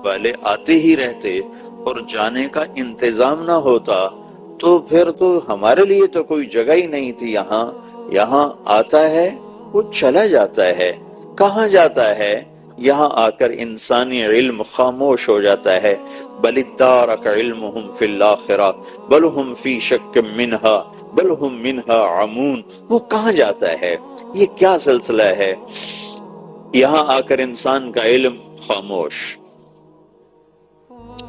والے آتے ہی رہتے اور جانے کا انتظام نہ ہوتا تو پھر تو ہمارے لیے تو کوئی جگہ ہی نہیں تھی۔ یہاں آتا ہے، وہ چلا جاتا ہے، کہاں جاتا ہے؟ یہاں آ کر انسانی علم خاموش ہو جاتا ہے۔ بل ادارک علمہم فی الآخرہ بل ہم فی شک منہا بل ہم منہا عمون۔ وہ کہاں جاتا ہے؟ یہ کیا سلسلہ ہے؟ یہاں آ کر انسان کا علم خاموش،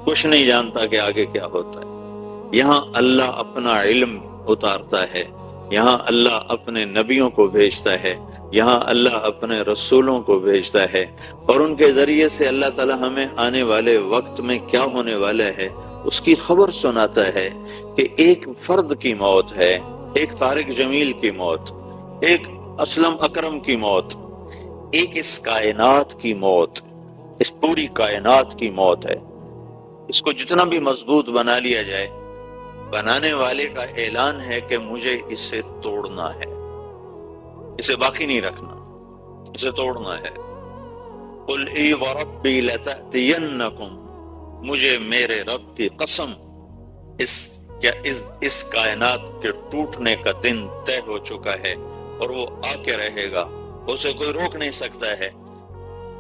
کچھ نہیں جانتا کہ آگے کیا ہوتا ہے۔ یہاں اللہ اپنا علم اتارتا ہے، یہاں اللہ اپنے نبیوں کو بھیجتا ہے، یہاں اللہ اپنے رسولوں کو بھیجتا ہے، اور ان کے ذریعے سے اللہ تعالی ہمیں آنے والے وقت میں کیا ہونے والا ہے اس کی خبر سناتا ہے کہ ایک فرد کی موت ہے، ایک طارق جمیل کی موت، ایک اسلم اکرم کی موت، ایک اس کائنات کی موت، اس پوری کائنات کی موت ہے۔ اس کو جتنا بھی مضبوط بنا لیا جائے، بنانے والے کا اعلان ہے کہ مجھے اسے توڑنا ہے، اسے باقی نہیں رکھنا، اسے توڑنا ہے۔ قل ای وربی لتأتینکم، مجھے میرے رب کی قسم اس کائنات کے ٹوٹنے کا دن طے ہو چکا ہے اور وہ آ کے رہے گا، اسے کوئی روک نہیں سکتا ہے۔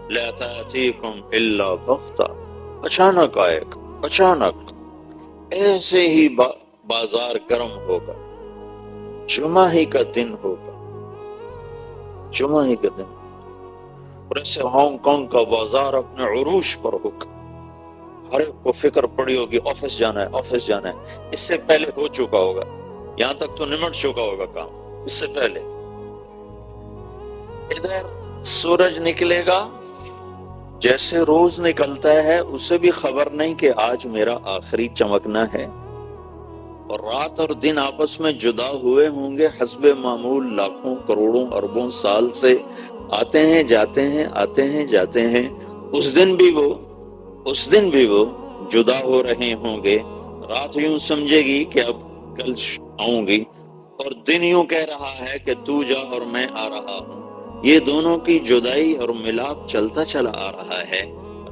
لا تأتیکم الا بغتہ، اچانک آئے گا، اچانک ایسے ہی بازار گرم ہوگا، جمعہ ہی کا دن ہوگا، جمعہ ہی کا دن، اور ایسے ہانگ کانگ کا بازار اپنے عروج پر ہوگا، ہر ایک کو فکر پڑی ہوگی آفس جانا ہے، آفس جانا ہے۔ اس سے پہلے ہو چکا ہوگا، یہاں تک تو نمٹ چکا ہوگا کام، اس سے پہلے ادھر سورج نکلے گا جیسے روز نکلتا ہے، اسے بھی خبر نہیں کہ آج میرا آخری چمکنا ہے، اور رات اور دن آپس میں جدا ہوئے ہوں گے حسب معمول، لاکھوں کروڑوں اربوں سال سے آتے ہیں جاتے ہیں، آتے ہیں جاتے ہیں۔ اس دن بھی وہ جدا ہو رہے ہوں گے۔ رات یوں سمجھے گی کہ اب کل آؤں گی، اور دن یوں کہہ رہا ہے کہ تو جا اور میں آ رہا ہوں۔ یہ دونوں کی جدائی اور ملاپ چلتا چلا آ رہا ہے۔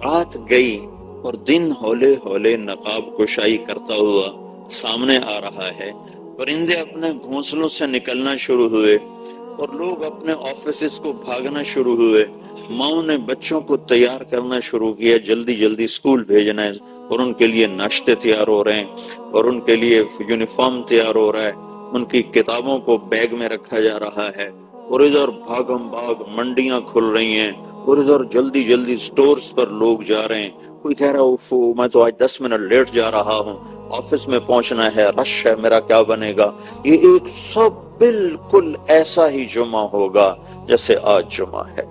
رات گئی اور دن ہولے ہولے نقاب کشائی کرتا ہوا سامنے آ رہا ہے۔ پرندے اپنے گھونسلوں سے نکلنا شروع ہوئے اور لوگ اپنے آفیسز کو بھاگنا شروع ہوئے۔ ماؤں نے بچوں کو تیار کرنا شروع کیا، جلدی جلدی اسکول بھیجنا ہے، اور ان کے لیے ناشتے تیار ہو رہے ہیں، اور ان کے لیے یونیفارم تیار ہو رہا ہے، ان کی کتابوں کو بیگ میں رکھا جا رہا ہے، اور ادھر بھاگم بھاگ منڈیاں کھل رہی ہیں، اور ادھر جلدی جلدی سٹورز پر لوگ جا رہے ہیں۔ کوئی کہہ رہا ہے میں تو آج 10 منٹ لیٹ جا رہا ہوں، آفس میں پہنچنا ہے، رش ہے، میرا کیا بنے گا۔ یہ ایک سب بالکل ایسا ہی جمعہ ہوگا جیسے آج جمعہ ہے،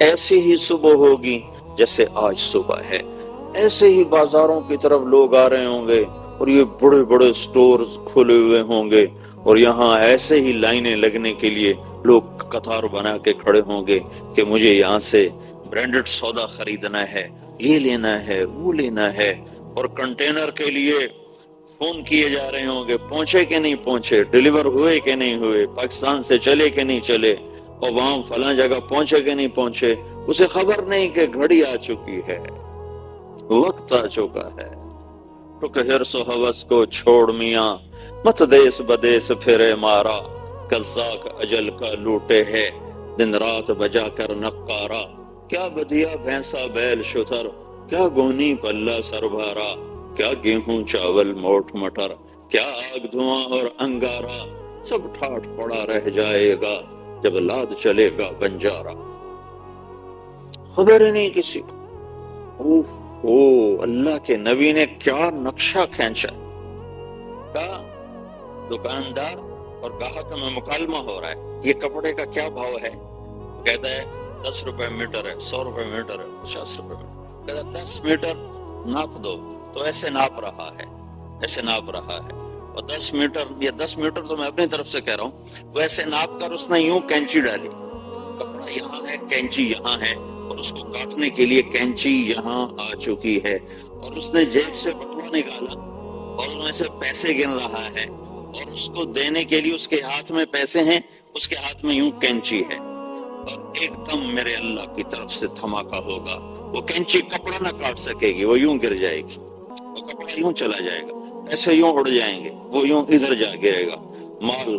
ایسی ہی صبح ہوگی جیسے آج صبح ہے، ایسے ہی بازاروں کی طرف لوگ آ رہے ہوں گے، اور یہ بڑے بڑے سٹورز کھلے ہوئے ہوں گے، اور یہاں ایسے ہی لائنیں لگنے کے لیے لوگ قطار بنا کے کھڑے ہوں گے کہ مجھے یہاں سے برانڈڈ سودا خریدنا ہے، یہ لینا ہے، وہ لینا ہے، اور کنٹینر کے لیے فون کیے جا رہے ہوں گے، پہنچے کہ نہیں پہنچے، ڈیلیور ہوئے کہ نہیں ہوئے، پاکستان سے چلے کہ نہیں چلے، اور وہاں فلاں جگہ پہنچے کہ نہیں پہنچے۔ اسے خبر نہیں کہ گھڑی آ چکی ہے، وقت آ چکا ہے۔ رک حرص و ہوس کو چھوڑ میاں، مت دیس بدیس پھرے مارا، قزاق اجل کا لوٹے ہے دن رات بجا کر نقارا۔ کیا بدیا بھینسا بیل شتر، کیا گونی پلہ سربھارا، کیا گیہوں چاول موٹ مٹر، کیا آگ دھواں اور انگارا، سب ٹھاٹ پڑا رہ جائے گا جب لاد چلے گا بنجارا۔ خبر ہی نہیں کسی کو۔ اللہ کے نبی نے کیا نقشہ کھینچا۔ کہا دکاندار اور گاہک میں مکالمہ ہو رہا ہے، یہ کپڑے کا کیا بھاؤ ہے؟ وہ کہتا ہے 10 روپے میٹر ہے، 100 روپے میٹر ہے، 50 روپے میٹر۔ کہتا 10 میٹر ناپ دو، تو ایسے ناپ رہا ہے، ایسے ناپ رہا ہے، اور 10 میٹر، یہ 10 میٹر تو میں اپنی طرف سے کہہ رہا ہوں، وہ ایسے ناپ کر اس نے یوں کینچی ڈالی، کپڑا یہاں ہے، کینچی یہاں ہے، اور اس کو کاٹنے کے لیے کینچی یہاں آ چکی ہے، اور اس نے جیب سے بٹوا نکالا اور اس میں سے پیسے گن رہا ہے، اور اس کو دینے کے لیے اس کے ہاتھ میں پیسے ہیں، اس کے ہاتھ میں یوں کینچی ہے، اور ایک دم میرے اللہ کی طرف سے دھماکہ ہوگا، وہ کینچی کپڑا نہ کاٹ سکے گی، وہ یوں گر جائے گی، وہ کپڑا یوں چلا جائے گا، ایسے یوں اڑ جائیں گے، وہ یوں ادھر جا گرے گا، مال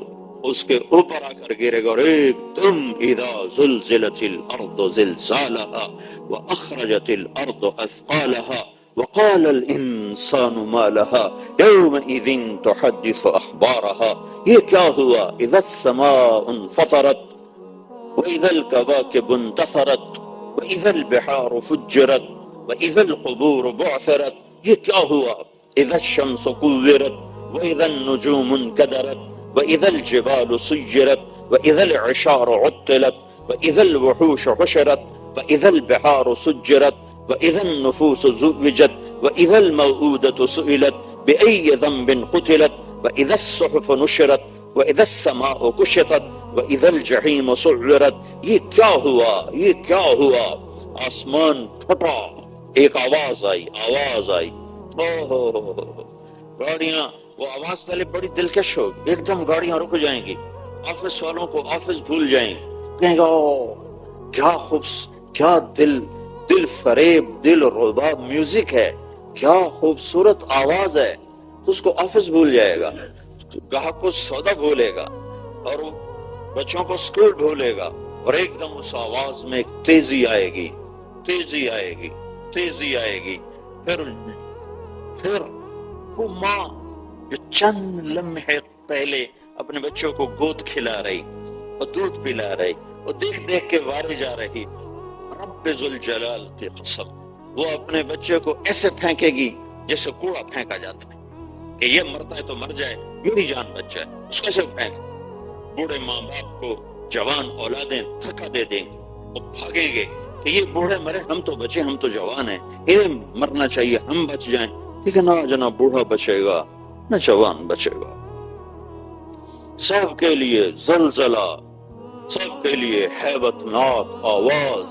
اس کے اوپر آ کر گرے گا، اور ایک دم اذا زلزلت الارض زلزالها واخرجت الارض اثقالها وقال الانسان ما لها يومئذ تحدث اخبارها، یہ کیا ہوا؟ اذا السماء انفطرت واذا الكواكب انتثرت واذا البحار فجرت واذا القبور بعثرت، یہ کیا ہوا؟ اذا الشمس كورت واذا النجوم انكدرت واذا الجبال سيرت واذا العشار عطلت واذا الوحوش حشرت واذا البحار سجرت واذا النفوس زوجت واذا الموءودة سئلت بأي ذنب قتلت واذا الصحف نشرت واذا السماء كشطت واذا الجحيم سعرت، یہ کیا ہوا؟ یہ کیا ہوا؟ آسمان پھٹا، ایک آواز آئی، گاڑیاں، وہ آواز پہلے بڑی دلکش ہوگی، ایک دم گاڑیاں رک جائیں گی، آفس والوں کو آفس بھول جائیں گے، کہیں گے کیا کیا دل فریب، دل ربا میوزک ہے، کیا خوبصورت آواز ہے، تو اس کو آفس بھول جائے گا، گاہک کو سودا بھولے گا، اور بچوں کو سکول بھولے گا، اور ایک دم اس آواز میں ایک تیزی آئے گی، پھر وہ ماں جو چند لمحے پہلے اپنے بچوں کو گود کھلا رہی اور دودھ پلا رہی اور دیکھ دیکھ کے وارے جا رہی، رب ذوالجلال کی قسم وہ اپنے بچے کو ایسے پھینکے گی جیسے کوڑا پھینکا جاتا ہے کہ یہ مرتا ہے تو مر جائے، میری جان بچ جائے، اس کو ایسے پھینک۔ بوڑھے ماں باپ کو جوان اولادیں دھکا دے دیں گے، وہ بھاگیں گے کہ یہ بوڑھے مرے، ہم تو بچے، ہم تو جوان ہیں، انہیں مرنا چاہیے، ہم بچ جائیں، لیکن نہ جنا بوڑھا بچے گا نہ جوان بچے گا۔ سب کے لیے زلزلہ، سب کے لیے ہیبت ناک آواز،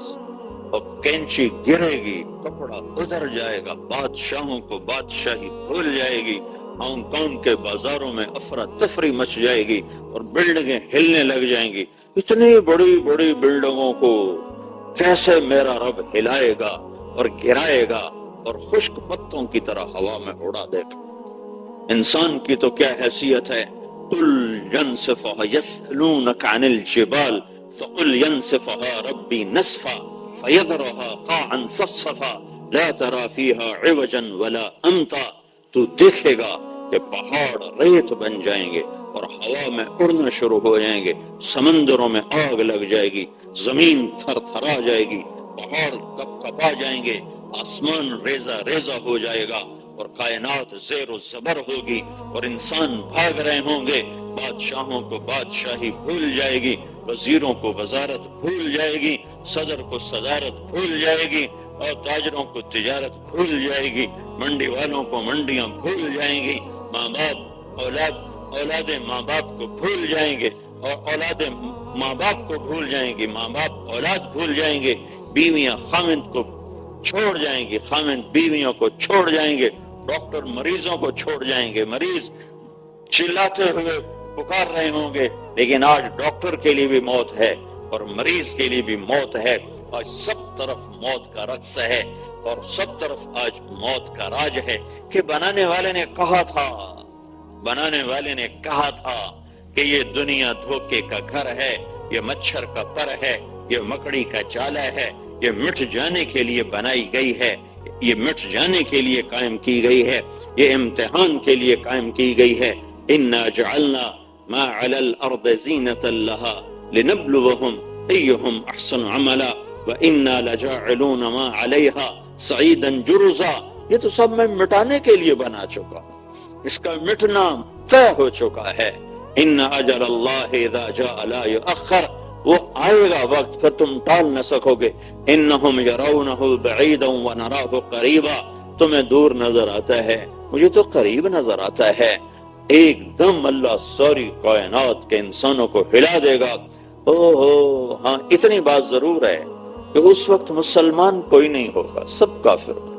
اور کینچی گرے گی، کپڑا ادھر جائے گا، بادشاہوں کو بادشاہی بھول جائے گی، ہانگ کانگ کے بازاروں میں افراتفری مچ جائے گی اور بلڈنگیں ہلنے لگ جائیں گی۔ اتنی بڑی بڑی بلڈنگوں کو کیسے میرا رب ہلائے گا اور گرائے گا اور خشک پتوں کی طرح ہوا میں اڑا دے گا۔ انسان کی تو کیا حیثیت ہے؟ قل ينسفها يسألونك عن الجبال فقل ينسفها ربي نسفا فيذرها قاعا صفصفا لا ترى فيها عوجا ولا امتا، تو دیکھے گا کہ پہاڑ ریت بن جائیں گے اور ہوا میں اڑنا شروع ہو جائیں گے، سمندروں میں آگ لگ جائے گی، زمین تھر تھرا جائے گی، پہاڑ کپ کپا جائیں گے، آسمان ریزہ ریزہ ہو جائے گا، اور کائنات زیر و زبر ہوگی، اور انسان بھاگ رہے ہوں گے، بادشاہوں کو بادشاہی بھول جائے گی، وزیروں کو وزارت بھول جائے گی، صدر کو صدارت بھول جائے گی، اور تاجروں کو تجارت بھول جائے گی، منڈی والوں کو منڈیاں بھول جائیں گی، ماں باپ اولادیں ماں باپ کو بھول جائیں گے، اور اولادیں ماں باپ کو بھول جائیں گی، ماں باپ اولاد بھول جائیں گے، بیویاں خاوند کو چھوڑ جائیں گے، خاوند بیویوں کو چھوڑ جائیں گے، ڈاکٹر مریضوں کو چھوڑ جائیں گے، مریض چلاتے ہوئے پکار رہے ہوں گے، لیکن آج ڈاکٹر کے لیے بھی موت ہے اور مریض کے لیے بھی موت ہے، آج سب طرف موت کا رقص ہے، اور سب طرف آج موت کا راج ہے، کہ بنانے والے نے کہا تھا کہ یہ دنیا دھوکے کا گھر ہے، یہ مچھر کا پر ہے، یہ مکڑی کا جالا ہے، یہ مٹ جانے کے لیے بنائی گئی ہے، یہ مٹ جانے کے لیے قائم کی گئی ہے، یہ امتحان کے لیے قائم کی گئی ہے۔ اِنَّا جَعَلْنَا مَا عَلَى الْأَرْضِ زِينَةً لَهَا لِنَبْلُوَهُمْ أَيُّهُمْ أَحْسَنُ عَمَلًا وَإِنَّا لَجَاعِلُونَ مَا عَلَيْهَا صَعِيدًا جُرُزًا، یہ تو سب میں مٹانے کے لیے بنا چکا ہوں، اس کا مٹنا طے ہو چکا ہے۔ إِنَّ أَجَلَ اللَّهِ إِذَا جَاءَ لَا يُؤَخَّرُ، وہ آئے گا وقت، پھر تم ٹال نہ سکو گے۔ انہم یرونہ بعیدا ونراہ قریبا، تمہیں دور نظر آتا ہے، مجھے تو قریب نظر آتا ہے۔ ایک دم اللہ ساری کائنات کے انسانوں کو ہلا دے گا۔ ہاں اتنی بات ضرور ہے کہ اس وقت مسلمان کوئی نہیں ہوگا، سب کافر ہوگا۔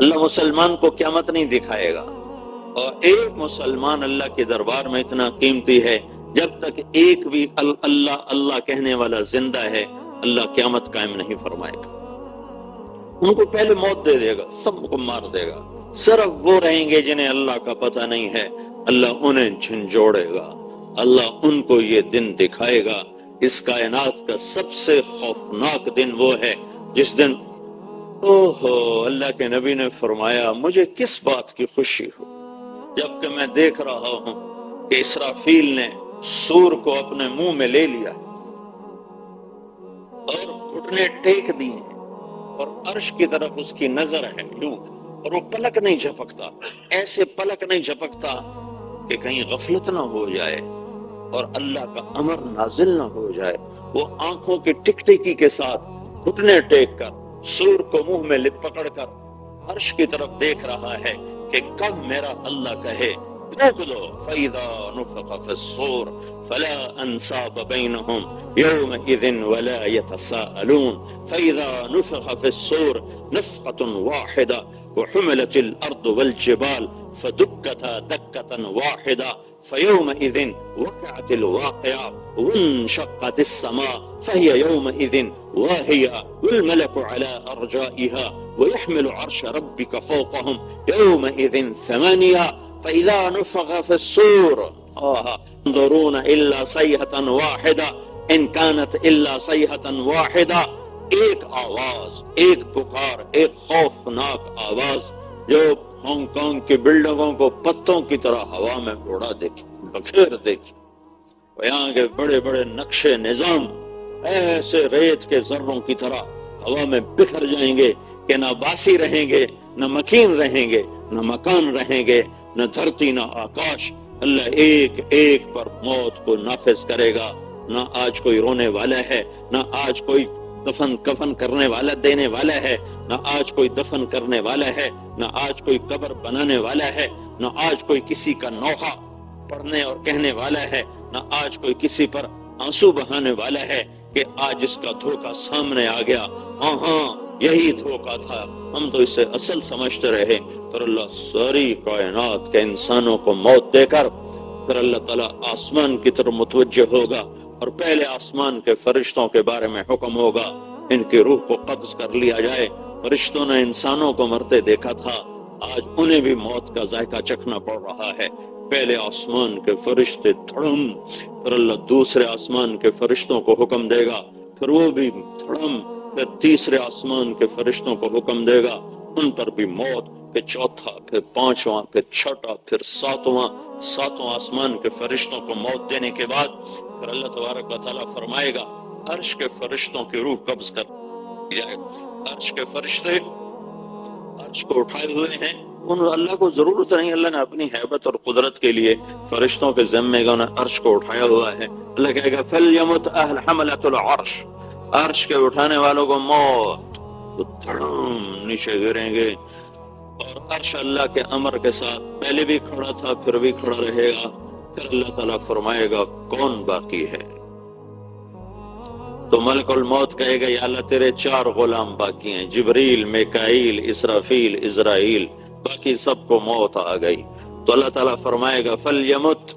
اللہ مسلمان کو قیامت نہیں دکھائے گا، اور ایک مسلمان اللہ کے دربار میں اتنا قیمتی ہے، جب تک ایک بھی اللہ اللہ کہنے والا زندہ ہے، اللہ قیامت قائم نہیں فرمائے گا۔ ان کو پہلے موت دے دے گا، سب کو مار دے گا، صرف وہ رہیں گے جنہیں اللہ کا پتہ نہیں ہے، اللہ انہیں جھنجھوڑے گا، اللہ ان کو یہ دن دکھائے گا۔ اس کائنات کا سب سے خوفناک دن وہ ہے جس دن اللہ کے نبی نے فرمایا مجھے کس بات کی خوشی ہو جبکہ میں دیکھ رہا ہوں کہ اسرافیل نے سور کو اپنے منہ میں لے لیا اور گھٹنے ٹیک دیے ہیں اور عرش کی طرف اس کی نظر ہے یوں، اور وہ پلک نہیں جھپکتا، ایسے پلک نہیں جھپکتا کہ کہیں غفلت نہ ہو جائے اور اللہ کا امر نازل نہ ہو جائے۔ وہ آنکھوں کی ٹک ٹکی کے ساتھ گھٹنے ٹیک کر سور کو منہ میں پکڑ کر عرش کی طرف دیکھ رہا ہے کہ کب میرا اللہ کہے پھونک دو، فَإِذَا نُفِخَ فِي الصُّورِ فَلَا أَنْسَابَ بَيْنَهُمْ يَوْمَئِذٍ وَلَا يَتَسَاءَلُونَ فَإِذَا نُفِخَ فِي الصُّورِ نَفْخَةٌ وَاحِدَةٌ وحملت الارض والجبال فدكتا دكة واحدة فيومئذ وقعت الواقعة وانشقت السماء فهي يومئذ واهية والملك على أرجائها ويحمل عرش ربك فوقهم يومئذ ثمانية فإذا نفخ في الصور ينظرون إلا صيحة واحدة إن كانت إلا صيحة واحدة، ایک آواز، ایک پکار، ایک خوفناک آواز جو ہانگ کانگ کی بلڈنگوں کو پتوں کی طرح ہوا میں اڑا دے گی، بکھیر دے گی۔ یہاں کے بڑے بڑے نقشے نظام ایسے ریت کے ذروں کی طرح ہوا میں بکھر جائیں گے کہ نہ باسی رہیں گے، نہ مکین رہیں گے، نہ مکان رہیں گے، نہ دھرتی نہ آکاش۔ اللہ ایک ایک پر موت کو نافذ کرے گا۔ نہ آج کوئی رونے والا ہے، نہ آج کوئی کفن کرنے والا دینے والا ہے، نہ آج کوئی دفن کرنے والا ہے، نہ آج کوئی قبر بنانے والا ہے، نہ آج کوئی کسی کا نوحہ پڑھنے اور کہنے والا ہے، نہ آج کوئی کسی پر آنسو بہانے والا ہے کہ آج اس کا دھوکہ سامنے آ گیا، ہاں یہی دھوکہ تھا، ہم تو اسے اصل سمجھتے رہے۔ پھر اللہ ساری کائنات کے انسانوں کو موت دے کر پھر اللہ تعالیٰ آسمان کی طرف متوجہ ہوگا اور پہلے آسمان کے فرشتوں کے بارے میں حکم ہوگا ان کی روح کو قبض کر لیا جائے۔ فرشتوں نے انسانوں کو مرتے دیکھا تھا، آج انہیں بھی موت کا ذائقہ چکھنا پڑ رہا ہے۔ پہلے آسمان کے فرشتے دھڑم، پھر اللہ دوسرے آسمان کے فرشتوں کو حکم دے گا، پھر وہ بھی دھڑم، پھر تیسرے آسمان کے فرشتوں کو حکم دے گا، ان پر بھی موت، پھر چوتھا، پھر پانچواں، پھر چھٹا، پھر ساتواں آسمان کے فرشتوں کو موت دینے کے بعد پھر اللہ تبارک و تعالیٰ فرمائے گا عرش کے فرشتوں کی روح قبض کر جائے۔ عرش کے فرشتے عرش کو اٹھائے ہوئے ہیں، ان اللہ کو ضرورت نہیں، اللہ نے اپنی ہیبت اور قدرت کے لیے فرشتوں کے ذمے کا انہیں عرش کو اٹھایا ہوا ہے۔ اللہ کہے گا فَلْيَمُتْ أَهْلَ حَمَلَةُ الْعَرْشِ، عرش کے اٹھانے والوں کو موت، تو دھڑم نیچے گریں گے اور عرش اللہ کے امر کے ساتھ پہلے بھی کھڑا تھا پھر بھی کھڑا رہے گا۔ پھر اللہ تعالیٰ فرمائے گا کون باقی ہے؟ تو ملک الموت کہے گا یا اللہ تیرے 4 غلام باقی ہیں، جبریل، میکائیل، اسرافیل، عزرائیل، باقی سب کو موت آ گئی۔ تو اللہ تعالیٰ فرمائے گا فَلْيَمُتْ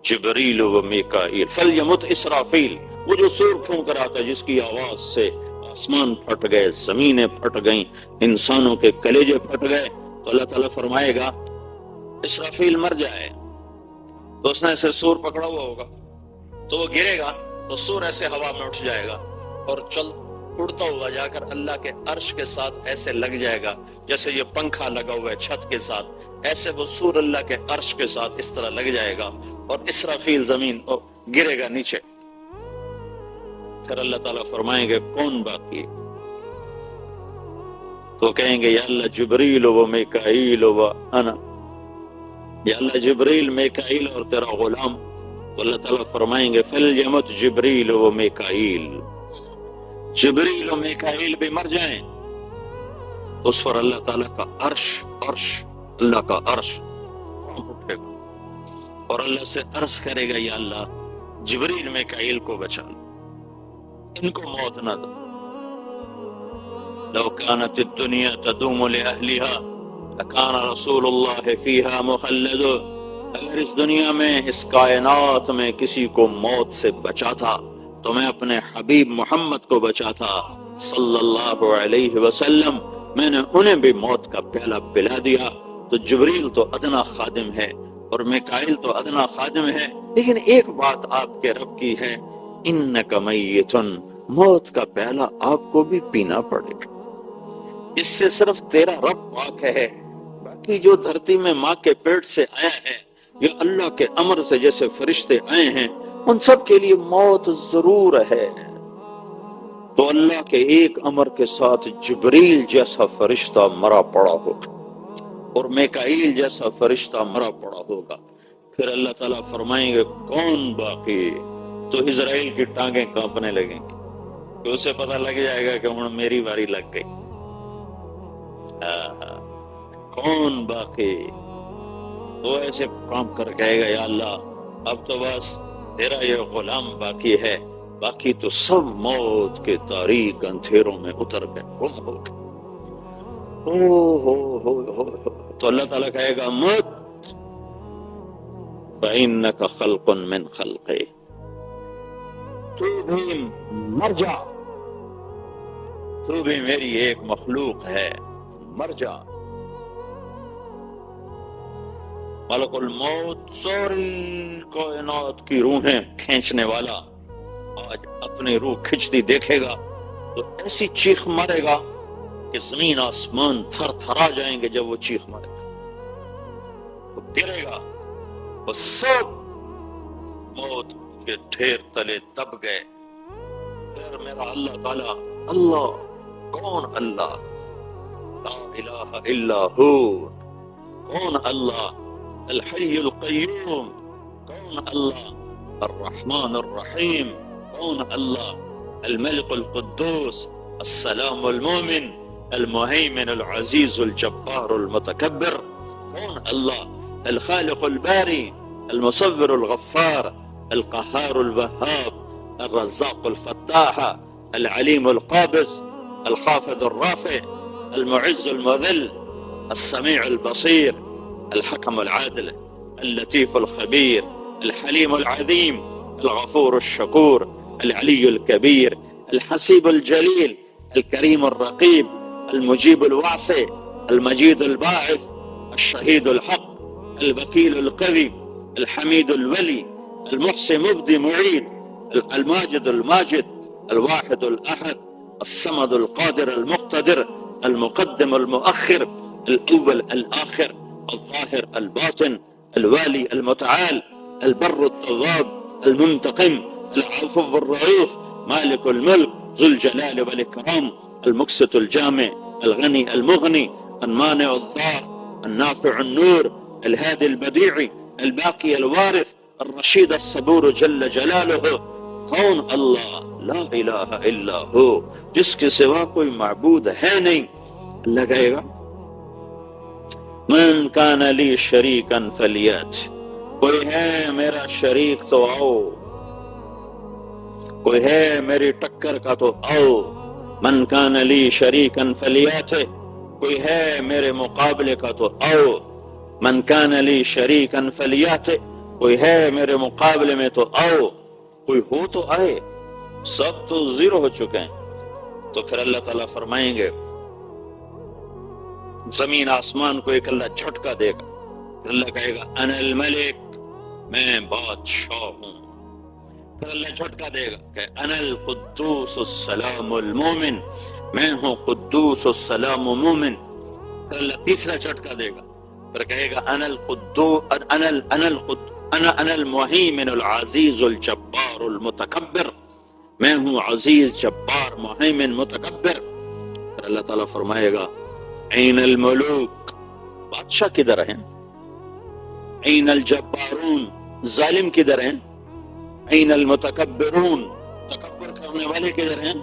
جبریل و میکائیل، فَلْيَمُتْ اسرافیل، وہ جو سور پھونک رہا تھا جس کی آواز سے آسمان پھٹ گئے، زمینیں پھٹ گئیں، انسانوں کے کلیجے پھٹ گئے۔ تو اللہ تعالیٰ فرمائے گا اسرافیل مر جائے، تو اس نے ایسے سور پکڑا ہوا ہوگا تو وہ گرے گا تو سور ایسے ہوا میں اٹھ جائے گا اور اڑتا ہوا جا کر اللہ کے عرش کے ساتھ ایسے لگ جائے گا جیسے یہ پنکھا لگا ہوا ہے چھت کے ساتھ، ایسے وہ سور اللہ کے عرش کے ساتھ اس طرح لگ جائے گا اور اسرافیل زمین پر گرے گا نیچے۔ پھر اللہ تعالیٰ فرمائیں گے کون باقی؟ تو کہیں گے یا اللہ جبریل و میکائیل و انا، یا اللہ جبریل، میکائیل اور تیرا غلام۔ تو اللہ تعالیٰ فرمائیں گے فَلْيَمُتْ جبریل و میکائیل، جبریل و میکائیل بھی مر جائیں تو اس پر اللہ تعالیٰ کا عرش اللہ کا عرش اٹھے گا اور اللہ سے عرض کرے گا یا اللہ جبریل میکائیل کو بچا لو، ان کو موت نہ دو۔ لو كانت الدنيا تدوم لأهلها لكان رسول الله فيها مخلد، اگر اس دنیا میں اس کائنات میں کسی کو موت سے بچا تھا تو میں اپنے حبیب محمد کو بچا تھا صلی اللہ علیہ وسلم، میں نے انہیں بھی موت کا پیالہ پلا دیا۔ تو جبریل تو ادنا خادم ہے اور میکائیل تو ادنا خادم ہے، لیکن ایک بات آپ کے رب کی ہے، انک میتن، موت کا پیالہ آپ کو بھی پینا پڑے گا۔ اس سے صرف تیرا رب پاک ہے، باقی جو دھرتی میں ماں کے پیٹ سے آیا ہے یا اللہ کے امر سے جیسے فرشتے آئے ہیں، ان سب کے لیے موت ضرور ہے۔ تو اللہ کے ایک امر کے ساتھ جبریل جیسا فرشتہ مرا پڑا ہوگا اور میکائیل جیسا فرشتہ مرا پڑا ہوگا۔ پھر اللہ تعالیٰ فرمائیں گے کون باقی؟ تو اسرائیل کی ٹانگیں کانپنے لگیں گی، کہ اسے پتہ لگ جائے گا کہ ہوں میری باری لگ گئی۔ کون باقی؟ وہ ایسے کام کر کہے گا یا اللہ اب تو بس تیرا یہ غلام باقی ہے، باقی تو سب موت کے تاریک اندھیروں میں اتر گئے، گم ہو گئے۔ تو اللہ تعالیٰ کہے گا مت فإنک خلق من خلقی، تو بھی مر جا، تو بھی میری ایک مخلوق ہے، مر جا۔ ملک الموت ساری کائنات کی روحیں کھینچنے والا آج اپنی روح کھچتی دیکھے گا تو ایسی چیخ مارے گا کہ زمین آسمان تھر تھرا جائیں گے۔ جب وہ چیخ مارے گا وہ گرے گا، وہ سب موت کے ڈھیر تلے دب گئے۔ پھر میرا اللہ تعالیٰ، اللہ کون؟ اللہ لا الہ الا ہو، کون اللہ؟ الحی القیوم، کون اللہ؟ الرحمن الرحیم، کون اللہ؟ الملک القدوس السلام المومن المہیمن العزیز الجبار المتکبر، کون اللہ؟ الخالق الباری المصور الغفار القہار الوہاب الرزاق الفتاح العلیم القابض الخافض الرافع المعز المذل السميع البصير الحكم العادل اللطيف الخبير الحليم العظيم الغفور الشكور العلي الكبير الحسيب الجليل الكريم الرقيب المجيب الواسع المجيد الباعث الشهيد الحق الوكيل القوي الحميد الولي المحصي مبدي معيد الماجد الماجد الواحد الأحد الصمد القادر المقتدر المقدم المؤخر الأول الآخر الظاهر الباطن الوالي المتعال البر التواب المنتقم العفو الرؤوف مالك الملك ذو الجلال والإكرام المقسط الجامع الغني المغني المانع الضار النافع النور الهادي البديع الباقي الوارث الرشيد الصبور جل جلاله، کون اللہ؟ لا الہ الا ہو، جس کے سوا کوئی معبود ہے نہیں۔ اللہ کہے گا من کان لی شریکا فلیات، کوئی ہے میرا شریک تو آؤ، کوئی ہے میری ٹکر کا تو آؤ۔ من کان لی شریکا فلیات، کوئی ہے میرے مقابلے کا تو آؤ۔ من کان لی شریکا فلیات، کوئی ہے میرے مقابلے میں تو آؤ۔ کوئی ہو تو آئے، سب تو زیرو ہو چکے ہیں۔ تو پھر اللہ تعالیٰ فرمائیں گے زمین آسمان کو ایک اللہ جھٹکا دے گا، پھر اللہ کہے گا انا الملک، میں بادشاہ ہوں۔ پھر اللہ جھٹکا دے گا کہ انا القدوس السلام المومن، میں ہوں قدوس السلام مومن۔ پھر اللہ تیسرا جھٹکا دے گا، پھر کہے گا انا المہیمن العزیز الجبار المتکبر، میں ہوں عزیز جبار مہیمن متکبر۔ پھر اللہ تعالیٰ فرمائے گا این الملوک، بادشاہ کدھر ہیں؟ این الجبارون، ظالم کدھر ہیں؟ این المتکبرون، تکبر کرنے والے کدھر ہیں؟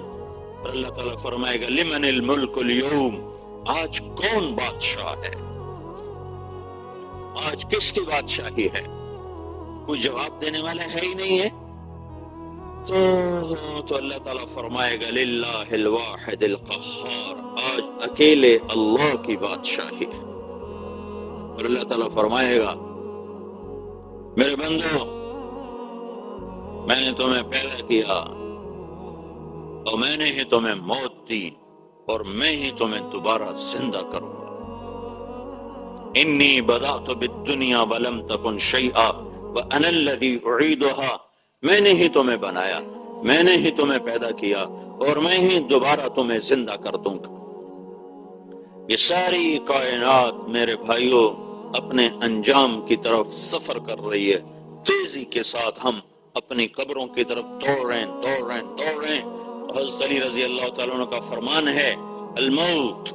پھر اللہ تعالیٰ فرمائے گا لمن الملک اليوم، آج کون بادشاہ ہے؟ آج کس کی بادشاہی ہے؟ کوئی جواب دینے والا ہے ہی نہیں ہے۔ تو اللہ تعالیٰ فرمائے گا للہ الواحد القہار، آج اکیلے اللہ کی بادشاہی ہے۔ اور اللہ تعالیٰ فرمائے گا میرے بندو، میں نے تمہیں پیدا کیا اور میں نے ہی تمہیں موت دی اور میں ہی تمہیں دوبارہ زندہ کروں گا۔ انی بدأت بالدنیا ولم تکن شیئا وانا الذی اعیدها، میں نے ہی تمہیں بنایا، میں نے ہی تمہیں پیدا کیا اور میں ہی دوبارہ تمہیں زندہ کر دوں گا۔ یہ ساری کائنات میرے بھائیوں اپنے انجام کی طرف سفر کر رہی ہے، تیزی کے ساتھ ہم اپنی قبروں کی طرف دوڑ رہے ہیں۔ حضرت علی رضی اللہ تعالیٰ عنہ کا فرمان ہے، الموت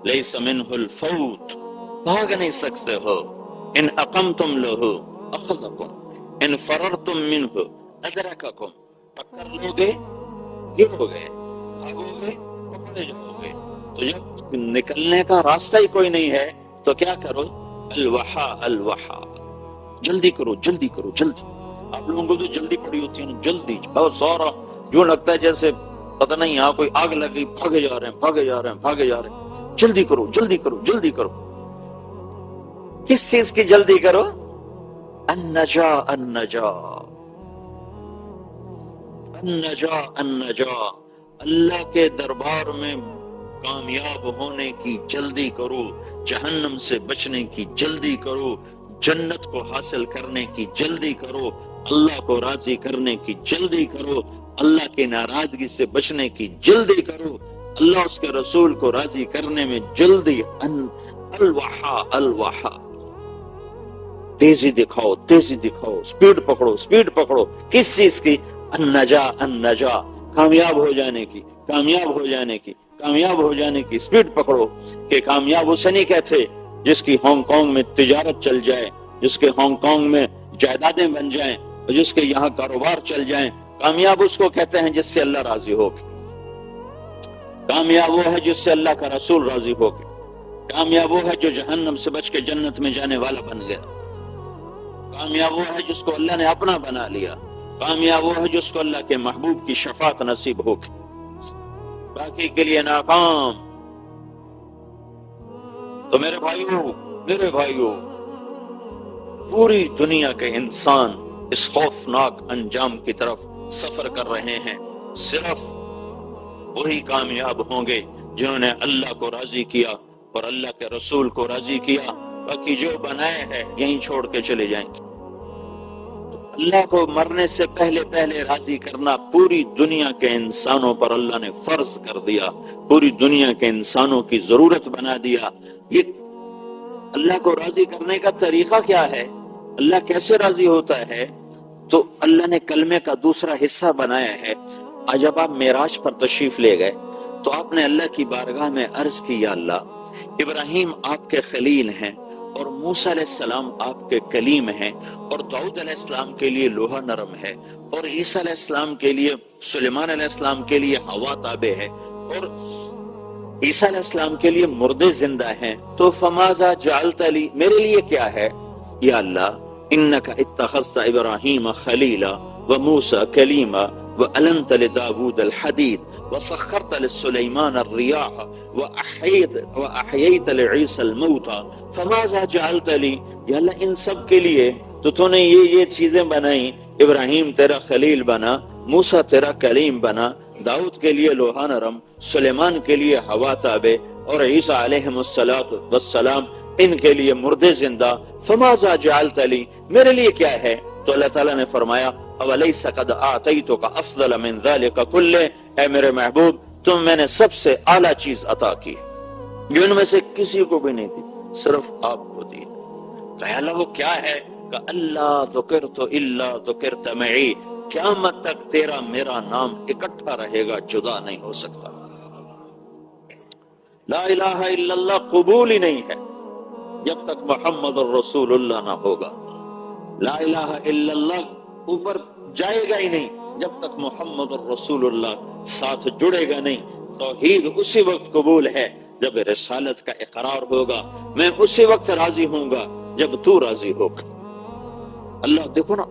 لیس منہ الفوت، بھاگ نہیں سکتے ہو، ان اقمتم لہ اخذکم، ان فررتم منہ ادرککم، ٹکر لو گے گرو گے، بھاگو گے پکڑے جاؤ گے۔ تو جب نکلنے کا راستہ ہی کوئی نہیں ہے تو کیا کرو؟ الوحا الوحا، جلدی کرو جلدی کرو جلدی۔ آپ لوگوں کو تو جلدی پڑی ہوتی ہے نا، جلدی بہت سارا، جو لگتا ہے جیسے پتہ نہیں یہاں کوئی آگ لگی، بھاگے جا رہے ہیں جلدی کرو جلدی کرو جلدی کرو۔ کس چیز کی جلدی کرو؟ النجا النجا النجا النجا، اللہ کے دربار میں کامیاب ہونے کی جلدی کرو، جہنم سے بچنے کی جلدی کرو، جنت کو حاصل کرنے کی جلدی کرو، اللہ کو راضی کرنے کی جلدی کرو، اللہ کی ناراضگی سے بچنے کی جلدی کرو، اللہ اس کے رسول کو راضی کرنے میں جلدی۔ الوحا الوحا، تیزی دکھاؤ سپیڈ پکڑو۔ کس چیز کی؟ النجا النجا، کامیاب ہو جانے کی سپیڈ پکڑو۔ کہ کامیاب اسے نہیں کہتے جس کی ہانگ کانگ میں تجارت چل جائے، جس کے ہانگ کانگ میں جائیدادیں بن جائیں اور جس کے یہاں کاروبار چل جائیں، کامیاب اس کو کہتے ہیں جس سے اللہ راضی ہو گئے۔ کامیاب وہ ہے جس سے اللہ کا رسول راضی ہو گئے۔ کامیاب وہ ہے جو جہنم سے بچ کے جنت میں جانے والا بن گیا۔ کامیاب وہ ہے جس کو اللہ نے اپنا بنا لیا۔ کامیاب وہ ہے جس کو اللہ کے محبوب کی شفاعت نصیب ہو گئی۔ باقی کے لیے ناکام۔ تو میرے بھائیوں پوری دنیا کے انسان اس خوفناک انجام کی طرف سفر کر رہے ہیں، صرف وہی کامیاب ہوں گے جنہوں نے اللہ کو راضی کیا اور اللہ کے رسول کو راضی کیا۔ باقی جو بنائے ہیں یہیں چھوڑ کے چلے جائیں گے۔ اللہ کو مرنے سے پہلے راضی کرنا پوری دنیا کے انسانوں پر اللہ نے فرض کر دیا، پوری دنیا کے انسانوں کی ضرورت بنا دیا۔ یہ اللہ کو راضی کرنے کا طریقہ کیا ہے؟ اللہ کیسے راضی ہوتا ہے؟ تو اللہ نے کلمے کا دوسرا حصہ بنایا ہے۔ آج جب آپ معراج پر تشریف لے گئے تو آپ نے اللہ کی بارگاہ میں عرض کی، یا اللہ، ابراہیم آپ کے خلیل ہیں اور موسیٰ علیہ السلام آپ کے کلیم ہیں، اور داؤد علیہ السلام کے لیے لوہا نرم ہے، اور عیسیٰ علیہ السلام کے لیے، سلیمان علیہ السلام کے لیے ہوا تابع ہے، اور عیسیٰ علیہ السلام کے لیے مردے زندہ ہیں۔ تو فماذا جعلت لی، میرے لیے کیا ہے؟ یا اللہ، انک اتخذت ابراہیم خلیلا وموسیٰ کلیما وَأَلَنْتَ لِدَاوُودَ الْحَدِيدَ وَسَخَّرْتَ لِسُلَيْمَانَ الرِّيَاحَ وَأَحْيَيْتَ لِعِيسَى الْمَوْتَى فَمَاذَا جَعَلْتَ لِي، یا اللہ ان سب کے لیے تو نے یہ چیزیں بنائیں۔ ابراہیم تیرا خلیل بنا، موسیٰ تیرا کلیم بنا، داؤد کے لیے لوہا نرم، سلیمان کے لیے ہوا تابع، اور عیسیٰ علیہ السلام ان کے لیے مردے زندہ۔ فَمَاذَا جَعَلْتَ لِي، میرے لیے کیا ہے؟ تو اللہ تعالیٰ نے فرمایا، اَوَلَيْسَ قَدْ أَعْطَيْتُكَ أَفْضَلَ مِنْ ذَلِكَ كُلِّهِ، اے میرے محبوب، تم میں نے سب سے اعلیٰ چیز عطا کی جو ان میں سے کسی کو بھی نہیں دی، صرف آپ کو دی۔ کہ اللہ وہ کیا ہے؟ کہ اللہ ذکرت الا ذکرت معی، قیامت تک تیرا میرا نام اکٹھا رہے گا، جدا نہیں ہو سکتا۔ لا الہ الا اللہ قبول ہی نہیں ہے جب تک محمد الرسول اللہ نہ ہوگا۔ لا الہ الا اللہ اوپر جائے گا ہی نہیں جب تک محمد الرسول اللہ ساتھ جڑے گا نہیں۔ توحید اسی وقت قبول ہے جب رسالت کا اقرار ہوگا، میں اسی وقت راضی ہوں گا جب تو راضی ہوگا۔ اللہ دیکھو نا،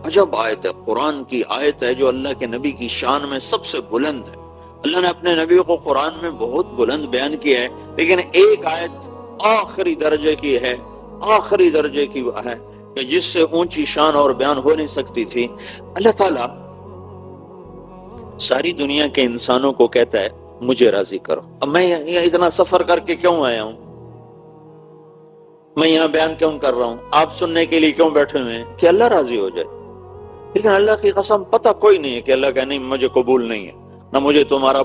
عجب آیت ہے، قرآن کی آیت ہے جو اللہ کے نبی کی شان میں سب سے بلند ہے۔ اللہ نے اپنے نبی کو قرآن میں بہت بلند بیان کیا ہے، لیکن ایک آیت آخری درجے کی ہے کہ جس سے اونچی شان اور بیان ہو نہیں سکتی تھی۔ اللہ تعالیٰ ساری دنیا کے انسانوں کو کہتا ہے مجھے راضی کرو. اب میں یہاں اتنا سفر کر کے کیوں آیا ہوں؟ میں یہاں بیان کیوں کر رہا ہوں؟ آپ سننے کے لیے کیوں بیٹھے ہوئے ہیں؟ کہ اللہ راضی ہو جائے. لیکن اللہ کی قسم پتہ کوئی نہیں ہے کہ اللہ کا نہیں مجھے قبول نہیں ہے، نہ مجھے تمہارا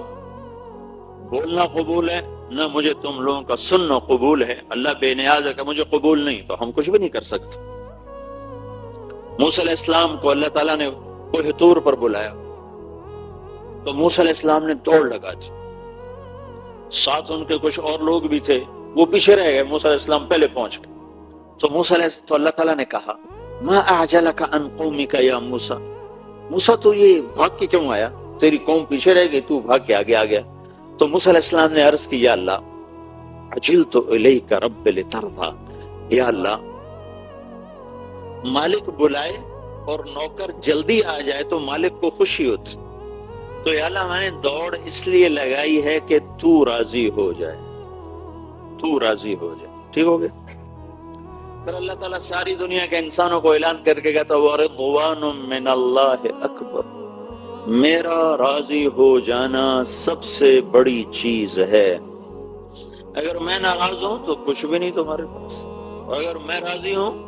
بولنا قبول ہے، نہ مجھے تم لوگوں کا سننا قبول ہے. اللہ بے نیاز ہے کہ مجھے قبول نہیں، تو ہم کچھ بھی نہیں کر سکتے. موسیٰ علیہ السلام کو اللہ تعالیٰ نے کوہ طور پر بلایا تو موسیٰ علیہ السلام نے دوڑ لگا دی. ساتھ ان کے کچھ اور لوگ بھی تھے، وہ پیچھے رہ گئے، موسیٰ علیہ السلام پہلے پہنچ گئے. تو اللہ تعالیٰ نے کہا ما اعجلک عن قومک یا موسیٰ، موسیٰ تو یہ بھاگ کے کیوں آیا؟ تیری قوم پیچھے رہ گئی، تو بھاگ کے آگے آ گیا. تو موسیٰ علیہ السلام نے عرض کی یا اللہ عجلت الیک رب لترضی، یا اللہ مالک بلائے اور نوکر جلدی آ جائے تو مالک کو خوشی ہوتی، تو یا اللہ میں نے دوڑ اس لیے لگائی ہے کہ تو راضی ہو جائے، تو راضی ہو جائے. ٹھیک ہو گیا؟ پھر اللہ تعالیٰ ساری دنیا کے انسانوں کو اعلان کر کے کہتا وَرِضْوَانٌ مِّنَ اللَّهِ أَكْبَرُ، میرا راضی ہو جانا سب سے بڑی چیز ہے. اگر میں ناراض ہوں تو کچھ بھی نہیں تمہارے پاس، اور اگر میں راضی ہوں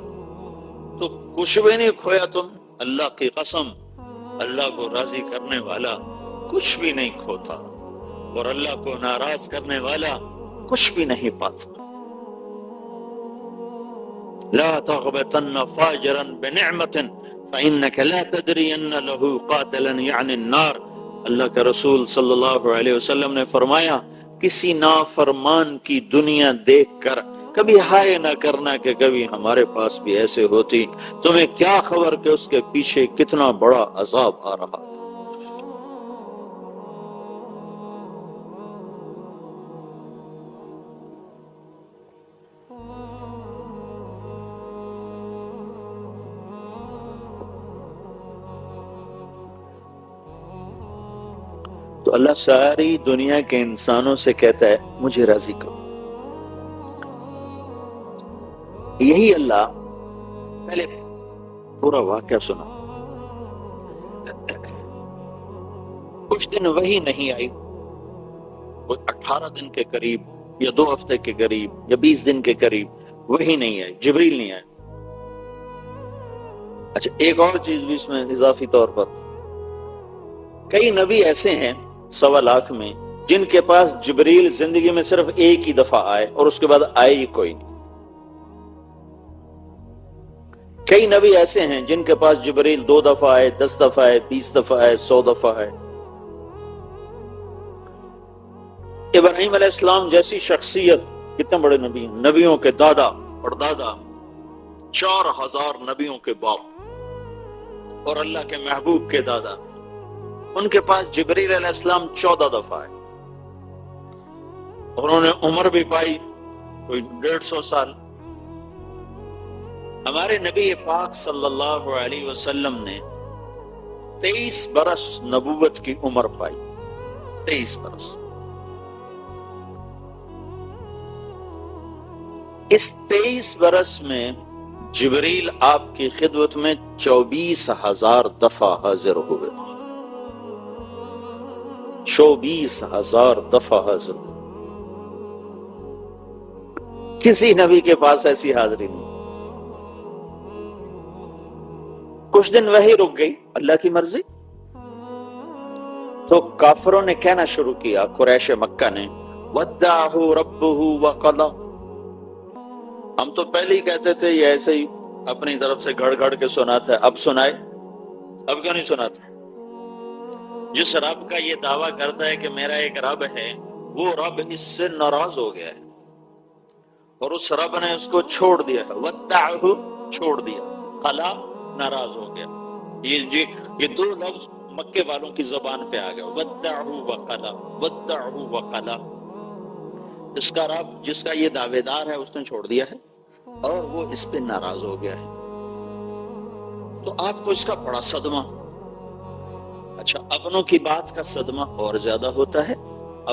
تو کچھ بھی نہیں کھویا تم. اللہ کی قسم اللہ کو راضی کرنے والا کچھ بھی نہیں کھوتا، اور اللہ کو ناراض کرنے والا کچھ بھی نہیں پاتا. لا تغبطن فاجرا بنعمة فإنك لا تدري ان له قاتلا يعني النار. اللہ کے رسول صلی اللہ علیہ وسلم نے فرمایا کسی نافرمان کی دنیا دیکھ کر کبھی ہائے نہ کرنا کہ کبھی ہمارے پاس بھی ایسے ہوتی. تمہیں کیا خبر کہ اس کے پیچھے کتنا بڑا عذاب آ رہا. تو اللہ ساری دنیا کے انسانوں سے کہتا ہے مجھے راضی کرو. یہی اللہ پہلے پورا واقعہ سنا. کچھ دن وہی نہیں آئی، وہ 18 دن کے قریب یا 2 ہفتے کے قریب یا 20 دن کے قریب وہی نہیں آئی، جبریل نہیں آئے. اچھا ایک اور چیز بھی اس میں اضافی طور پر، کئی نبی ایسے ہیں 1.25 لاکھ میں جن کے پاس جبریل زندگی میں صرف ایک ہی دفعہ آئے اور اس کے بعد آئے ہی کوئی نہیں. کئی نبی ایسے ہیں جن کے پاس جبریل 2 دفعہ آئے، 10 دفعہ آئے، 20 دفعہ آئے، 100 دفعہ آئے. ابراہیم علیہ السلام جیسی شخصیت، کتنے بڑے نبی ہیں، نبیوں کے دادا اور دادا، 4000 نبیوں کے باپ اور اللہ کے محبوب کے دادا، ان کے پاس جبریل علیہ السلام 14 دفعہ آئے اور انہوں نے عمر بھی پائی کوئی 150 سال. ہمارے نبی پاک صلی اللہ علیہ وسلم نے 23 برس نبوت کی عمر پائی. 23 برس. اس 23 برس میں جبریل آپ کی خدمت میں 24,000 دفعہ حاضر ہوئے. 24,000 دفعہ حاضر ہوئے. کسی نبی کے پاس ایسی حاضری نہیں. کچھ دن وہی رک گئی، اللہ کی مرضی. تو کافروں نے کہنا شروع کیا، قریش مکہ نے، وَدَّعَهُ رَبُّهُ وَقَضَى. ہم تو پہلے ہی کہتے تھے یہ ایسے ہی اپنی طرف سے گھڑ گھڑ کے سناتا ہے، اب سنائے. اب کیوں نہیں سناتا؟ جس رب کا یہ دعویٰ کرتا ہے کہ میرا ایک رب ہے، وہ رب اس سے ناراض ہو گیا ہے اور اس رب نے اس کو چھوڑ دیا ہے. وَدَّعَهُ چھوڑ دیا، قَلَا ناراض ہو گیا. یہ 2 لفظ مکے والوں کی زبان پہ آ گیا، وَدَّعَهُ وَقَلَا، وَدَّعَهُ وَقَلَا. اس کا رب جس کا یہ دعوے دار ہے اس نے چھوڑ دیا ہے اور وہ اس پہ ناراض ہو گیا ہے. تو آپ کو اس کا بڑا صدمہ. اچھا اپنوں کی بات کا صدمہ اور زیادہ ہوتا ہے.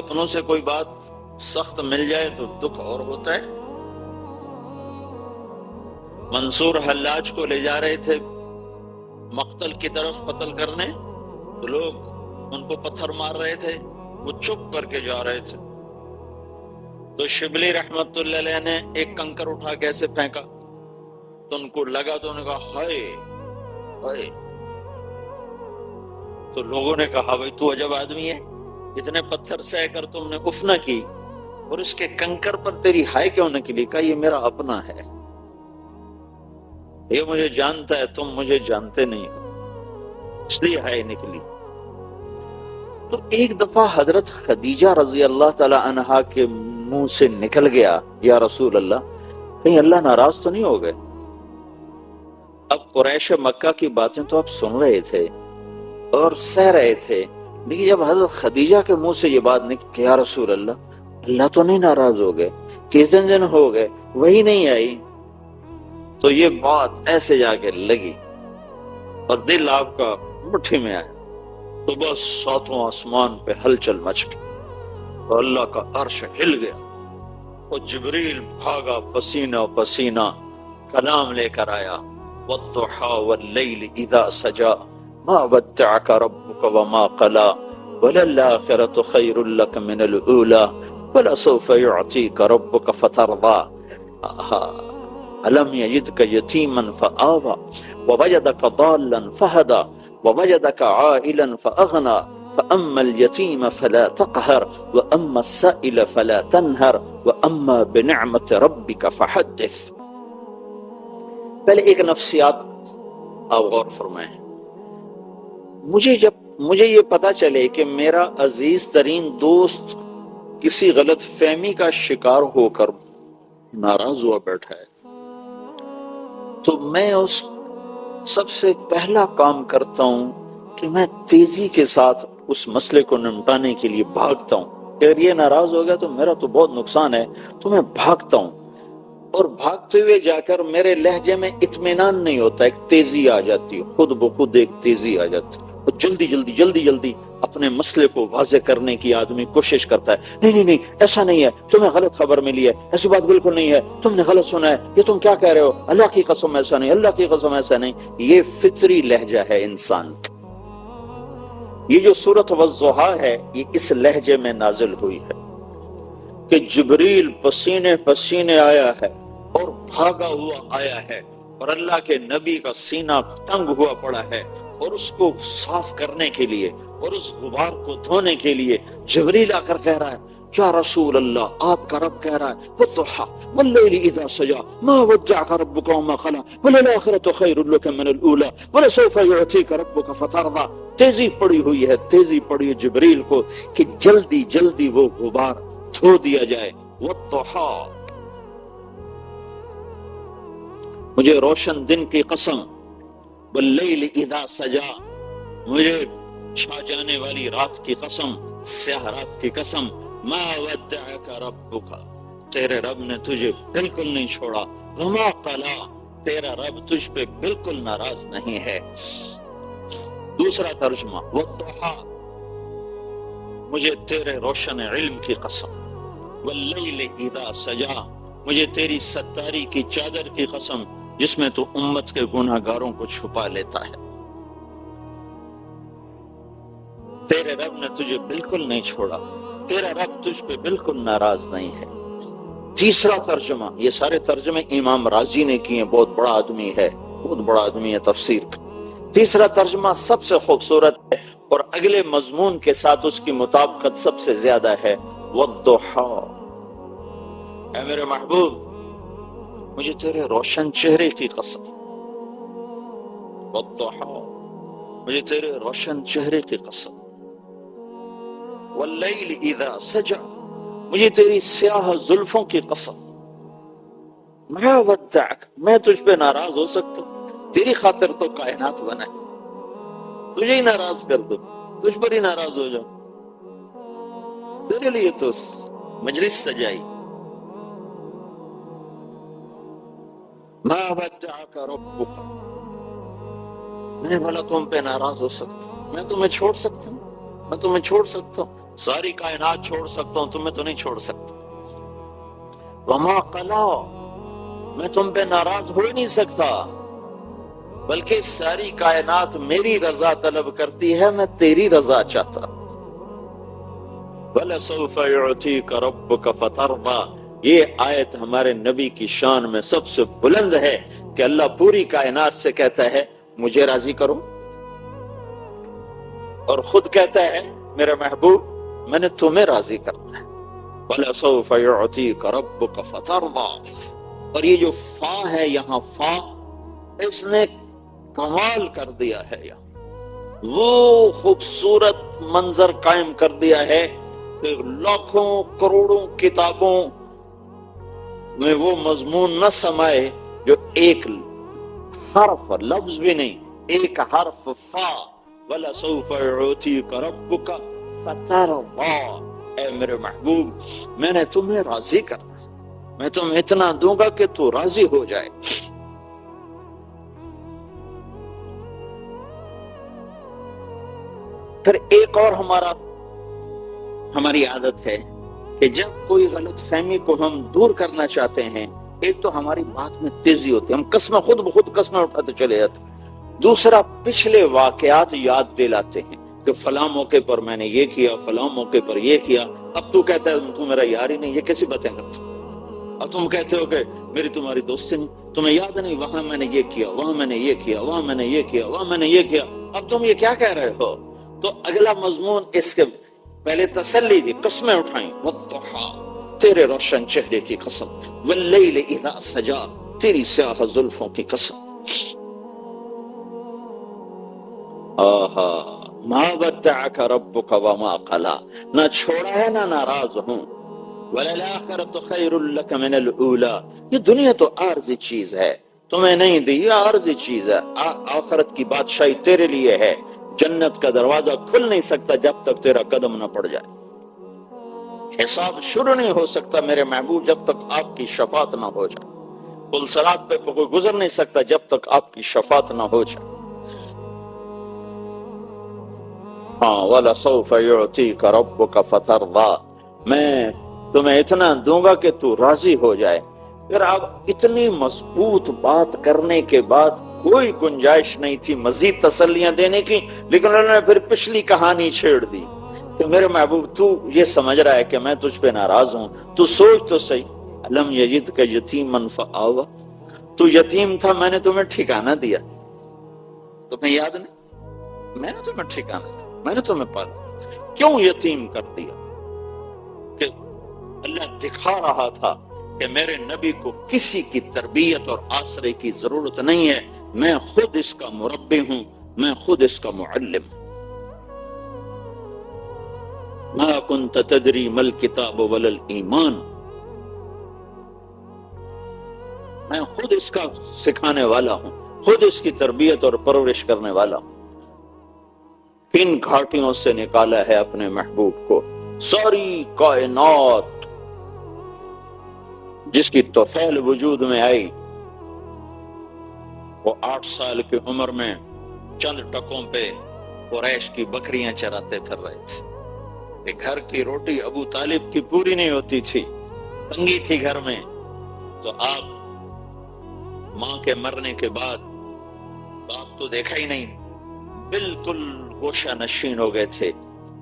اپنوں سے کوئی بات سخت مل جائے تو دکھ اور ہوتا ہے. منصور حلاج کو لے جا رہے تھے مقتل کی طرف قتل کرنے، تو لوگ ان کو پتھر مار رہے تھے، وہ چپ کر کے جا رہے تھے، تو شبلی رحمت اللہ علیہ نے ایک کنکر اٹھا کے ایسے پھینکا، تو ان کو لگا، تو انہوں نے کہا ہائے ہائے، تو لوگوں نے کہا بھائی تو عجب آدمی ہے، اتنے پتھر سہ کر تم نے اف نہ کی اور اس کے کنکر پر تیری ہائے کیوں نہ کلی؟ کہا یہ میرا اپنا ہے، یہ مجھے جانتا ہے، تم مجھے جانتے نہیں ہو، اس لیے ہائے نکلی۔ تو ایک دفعہ حضرت خدیجہ رضی اللہ تعالی عنہا کے منہ سے نکل گیا، یا رسول اللہ کہیں اللہ ناراض تو نہیں ہو گئے؟ اب قریش مکہ کی باتیں تو آپ سن رہے تھے اور سہ رہے تھے، لیکن جب حضرت خدیجہ کے منہ سے یہ بات نکلی کہ یا رسول اللہ تو نہیں ناراض ہو گئے، کتنے دن ہو گئے وہی نہیں آئی، تو یہ بات ایسے جا کے لگی اور دل آپ کا مٹھی میں آیا، تو بس ساتوں آسمان پہ ہلچل مچ گئی اور اللہ کا عرش ہل گیا، اور جبریل بھاگا پسینہ پسینہ، کلام لے کر آیا، والضحى والليل اذا سجى ما ودعك ربك وما قلى وللآخرة خير لك من الأولى ولسوف يعطيك ربك فترضى ألم يجدك يتيما فآوى ووجدك ضالا فهدى ووجدك عائلا فأغنى فأما اليتيم فلا تقهر وأما السائل فلا تنهر وأما بنعمة ربك فحدث۔ پہلے ایک نفسیات آپ غور فرمائیں، مجھے یہ پتا چلے کہ میرا عزیز ترین دوست کسی غلط فہمی کا شکار ہو کر ناراض ہوا بیٹھا ہے، تو میں اس سب سے پہلا کام کرتا ہوں کہ میں تیزی کے ساتھ اس مسئلے کو نمٹانے کے لیے بھاگتا ہوں۔ اگر یہ ناراض ہو گیا تو میرا تو بہت نقصان ہے، تو میں بھاگتا ہوں، اور بھاگتے ہوئے جا کر میرے لہجے میں اطمینان نہیں ہوتا، ایک تیزی آ جاتی ہے، خود بخود ایک تیزی آ جاتی ہے، اور جلدی اپنے مسئلے کو واضح کرنے کی آدمی کوشش کرتا ہے، نہیں ایسا نہیں ہے، تمہیں غلط خبر ملی ہے، ایسی بات بالکل نہیں ہے، تم نے غلط سنا ہے، یہ تم کیا کہہ رہے ہو، اللہ کی قسم ایسا نہیں، اللہ کی قسم ایسا نہیں۔ یہ فطری لہجہ ہے انسان کا۔ یہ جو سورۃ والضحیٰ ہے یہ اس لہجے میں نازل ہوئی ہے کہ جبریل پسینے پسینے آیا ہے اور بھاگا ہوا آیا ہے، اور اللہ کے نبی کا سینہ تنگ ہوا پڑا ہے، اور اس کو صاف کرنے کے لیے اور اس غبار کو دھونے کے لیے جبریل آ کر کہہ رہا ہے یا رسول اللہ، آپ کا رب کہہ رہا ہے والضحیٰ واللیل اذا سجا ما ودعک ربک وما قلی وللآخرۃ خیر لک من الاولی ولسوف یعطیک ربک فترضی۔ تیزی پڑی ہوئی ہے، تیزی پڑی ہے جبریل کو کہ جلدی وہ غبار دھو دیا جائے۔ والضحیٰ، مجھے روشن دن کی قسم، واللیل اذا سجا، مجھے چھا جانے والی رات کی قسم، سیاہ رات کی قسم، ما ودعک ربک، تیرے رب نے تجھے بالکل نہیں چھوڑا، وما قلی، تیرا رب تجھ پہ بالکل ناراض نہیں ہے۔ دوسرا ترجمہ، والضحیٰ، مجھے تیرے روشن علم کی قسم، واللیل اذا سجا، مجھے تیری ستاری کی چادر کی قسم جس میں تو امت کے گناہ گاروں کو چھپا لیتا ہے، تیرے رب نے تجھے بالکل نہیں چھوڑا، تیرا رب تجھ پہ بالکل ناراض نہیں ہے۔ تیسرا ترجمہ، یہ سارے ترجمے امام رازی نے کیے، بہت بڑا آدمی ہے، بہت بڑا آدمی ہے تفسیر کا۔ تیسرا ترجمہ سب سے خوبصورت ہے اور اگلے مضمون کے ساتھ اس کی مطابقت سب سے زیادہ ہے، والضحیٰ، اے میرے محبوب مجھے تیرے روشن چہرے کی قسم، والضحیٰ، مجھے تیرے روشن چہرے کی قسم، واللیل اذا سجا، مجھے تیری سیاہ زلفوں کی قسم، ما ودعک، میں تجھ پہ ناراض ہو سکتا ہوں، تیری خاطر تو کائنات بنا ہے، تجھے ہی ناراض کر دوں، تجھ پر ہی ناراض ہو جاؤں، تیرے لیے تو مجلس سجائی۔ ما ودعک ربک، میں بھلا تم پہ ناراض ہو سکتا ہوں، میں تمہیں چھوڑ سکتا ہوں، میں تمہیں چھوڑ سکتا ہوں، ساری کائنات چھوڑ سکتا ہوں، تمہیں تو نہیں چھوڑ سکتا۔ وما قلا، میں تم پہ ناراض ہو ہی نہیں سکتا، بلکہ ساری کائنات میری رضا طلب کرتی ہے، میں تیری رضا چاہتا ہوں۔ وَلَسَوْفَ يُعْتِيكَ رَبُّكَ فَتَرْضَىٰ، یہ آیت ہمارے نبی کی شان میں سب سے بلند ہے کہ اللہ پوری کائنات سے کہتا ہے مجھے راضی کرو، اور خود کہتا ہے میرے محبوب میں نے تمہیں راضی کرنا ہے۔ وَلَسَوْفَ يُعْتِيكَ رَبُّكَ فَتَرْضَىٰ، اور یہ جو فا ہے یہاں، فا اس نے کمال کر دیا ہے، یہاں وہ خوبصورت منظر قائم کر دیا ہے کہ لاکھوں کروڑوں کتابوں میں وہ مضمون نہ سمائے جو ایک حرف، لفظ بھی نہیں، ایک حرف فا، وَلَسَوْفَ يُعْتِيكَ رَبُّكَ فَتَرْضَىٰ، اے میرے محبوب میں نے تمہیں راضی کرنا ہے، میں تمہیں اتنا دوں گا کہ تو راضی ہو جائے۔ پھر ایک اور ہماری عادت ہے کہ جب کوئی غلط فہمی کو ہم دور کرنا چاہتے ہیں، ایک تو ہماری بات میں تیزی ہوتی ہے، ہم قسمیں خود بخود قسمیں اٹھاتے چلے جاتے ہیں، دوسرا پچھلے واقعات یاد دلاتے ہیں کہ فلاں موقع پر میں نے یہ کیا، فلاں موقع پر یہ کیا، اب تو کہتا ہے تو میرا یار ہی نہیں، یہ کیسی باتیں کرتے، اب تم کہتے ہو کہ میری تمہاری دوستی نہیں، تمہیں یاد نہیں وہاں میں نے یہ کیا، وہاں میں نے یہ کیا، وہاں میں نے یہ کیا، وہاں میں نے یہ کیا، اب تم یہ کیا کہہ رہے ہو؟ تو اگلا مضمون اس کے پہلے تسلی دی، قسمیں اٹھائیں، وَالضُّحَىٰ، تیرے روشن چہرے کی قسم، وَاللَّيْلِ إِذَا سَجَىٰ، تیری سیاہ زلفوں کی قسم، آہا مَا وَدَّعَكَ رَبُّكَ وَمَا قَلَىٰ، نہ چھوڑا ہے نہ ناراض ہوں، وَلَلْآخِرَةُ خَيْرٌ لَكَ مِنَ الْأُولَىٰ، یہ دنیا تو عارضی چیز ہے، تمہیں نہیں دی، یہ عارضی چیز ہے، آخرت کی بادشاہی تیرے لیے ہے، جنت کا دروازہ کھل نہیں سکتا جب تک تیرا قدم نہ پڑ جائے، حساب شروع نہیں ہو سکتا میرے محبوب جب تک آپ کی شفاعت نہ ہو جائے، پل صراط پہ کوئی گزر نہیں سکتا جب تک آپ کی شفاعت نہ ہو جائے۔ ہاں وَلَسَوْفَ يُعْتِيكَ رَبُّكَ فَتَرْضَىٰ، میں تمہیں اتنا دوں گا کہ تو راضی ہو جائے۔ پھر اب اتنی مضبوط بات کرنے کے بعد کوئی گنجائش نہیں تھی مزید تسلیاں دینے کی، لیکن انہوں نے پھر پچھلی کہانی چھیڑ دی کہ میرے محبوب تو یہ سمجھ رہا ہے کہ میں تجھ پہ ناراض ہوں، تو سوچ تو صحیح، الم یجدک یتیما فآوی، تو یتیم تھا میں نے تمہیں ٹھکانہ دیا، تمہیں یاد نہیں، میں نے تمہیں ٹھکانہ دیا، میں نے تمہیں پالا، کیوں یتیم کر دیا؟ کہ اللہ دکھا رہا تھا کہ میرے نبی کو کسی کی تربیت اور آسرے کی ضرورت نہیں ہے، میں خود اس کا مربی ہوں، میں خود اس کا معلم ہوں۔ ما کنت تدری ما الکتاب ولا الایمان، میں خود اس کا سکھانے والا ہوں، خود اس کی تربیت اور پرورش کرنے والا ہوں۔ کن گھاٹیوں سے نکالا ہے اپنے محبوب کو، ساری کائنات جس کی طفیل وجود میں آئی، وہ 8 سال کی عمر میں چند ٹکوں پہ قریش کی بکریاں چراتے پھر رہے تھے، گھر کی روٹی ابو طالب کی پوری نہیں ہوتی تھی، تنگی تھی گھر میں، تو آپ ماں کے مرنے کے بعد باپ تو دیکھا ہی نہیں، بالکل گوشہ نشین ہو گئے تھے،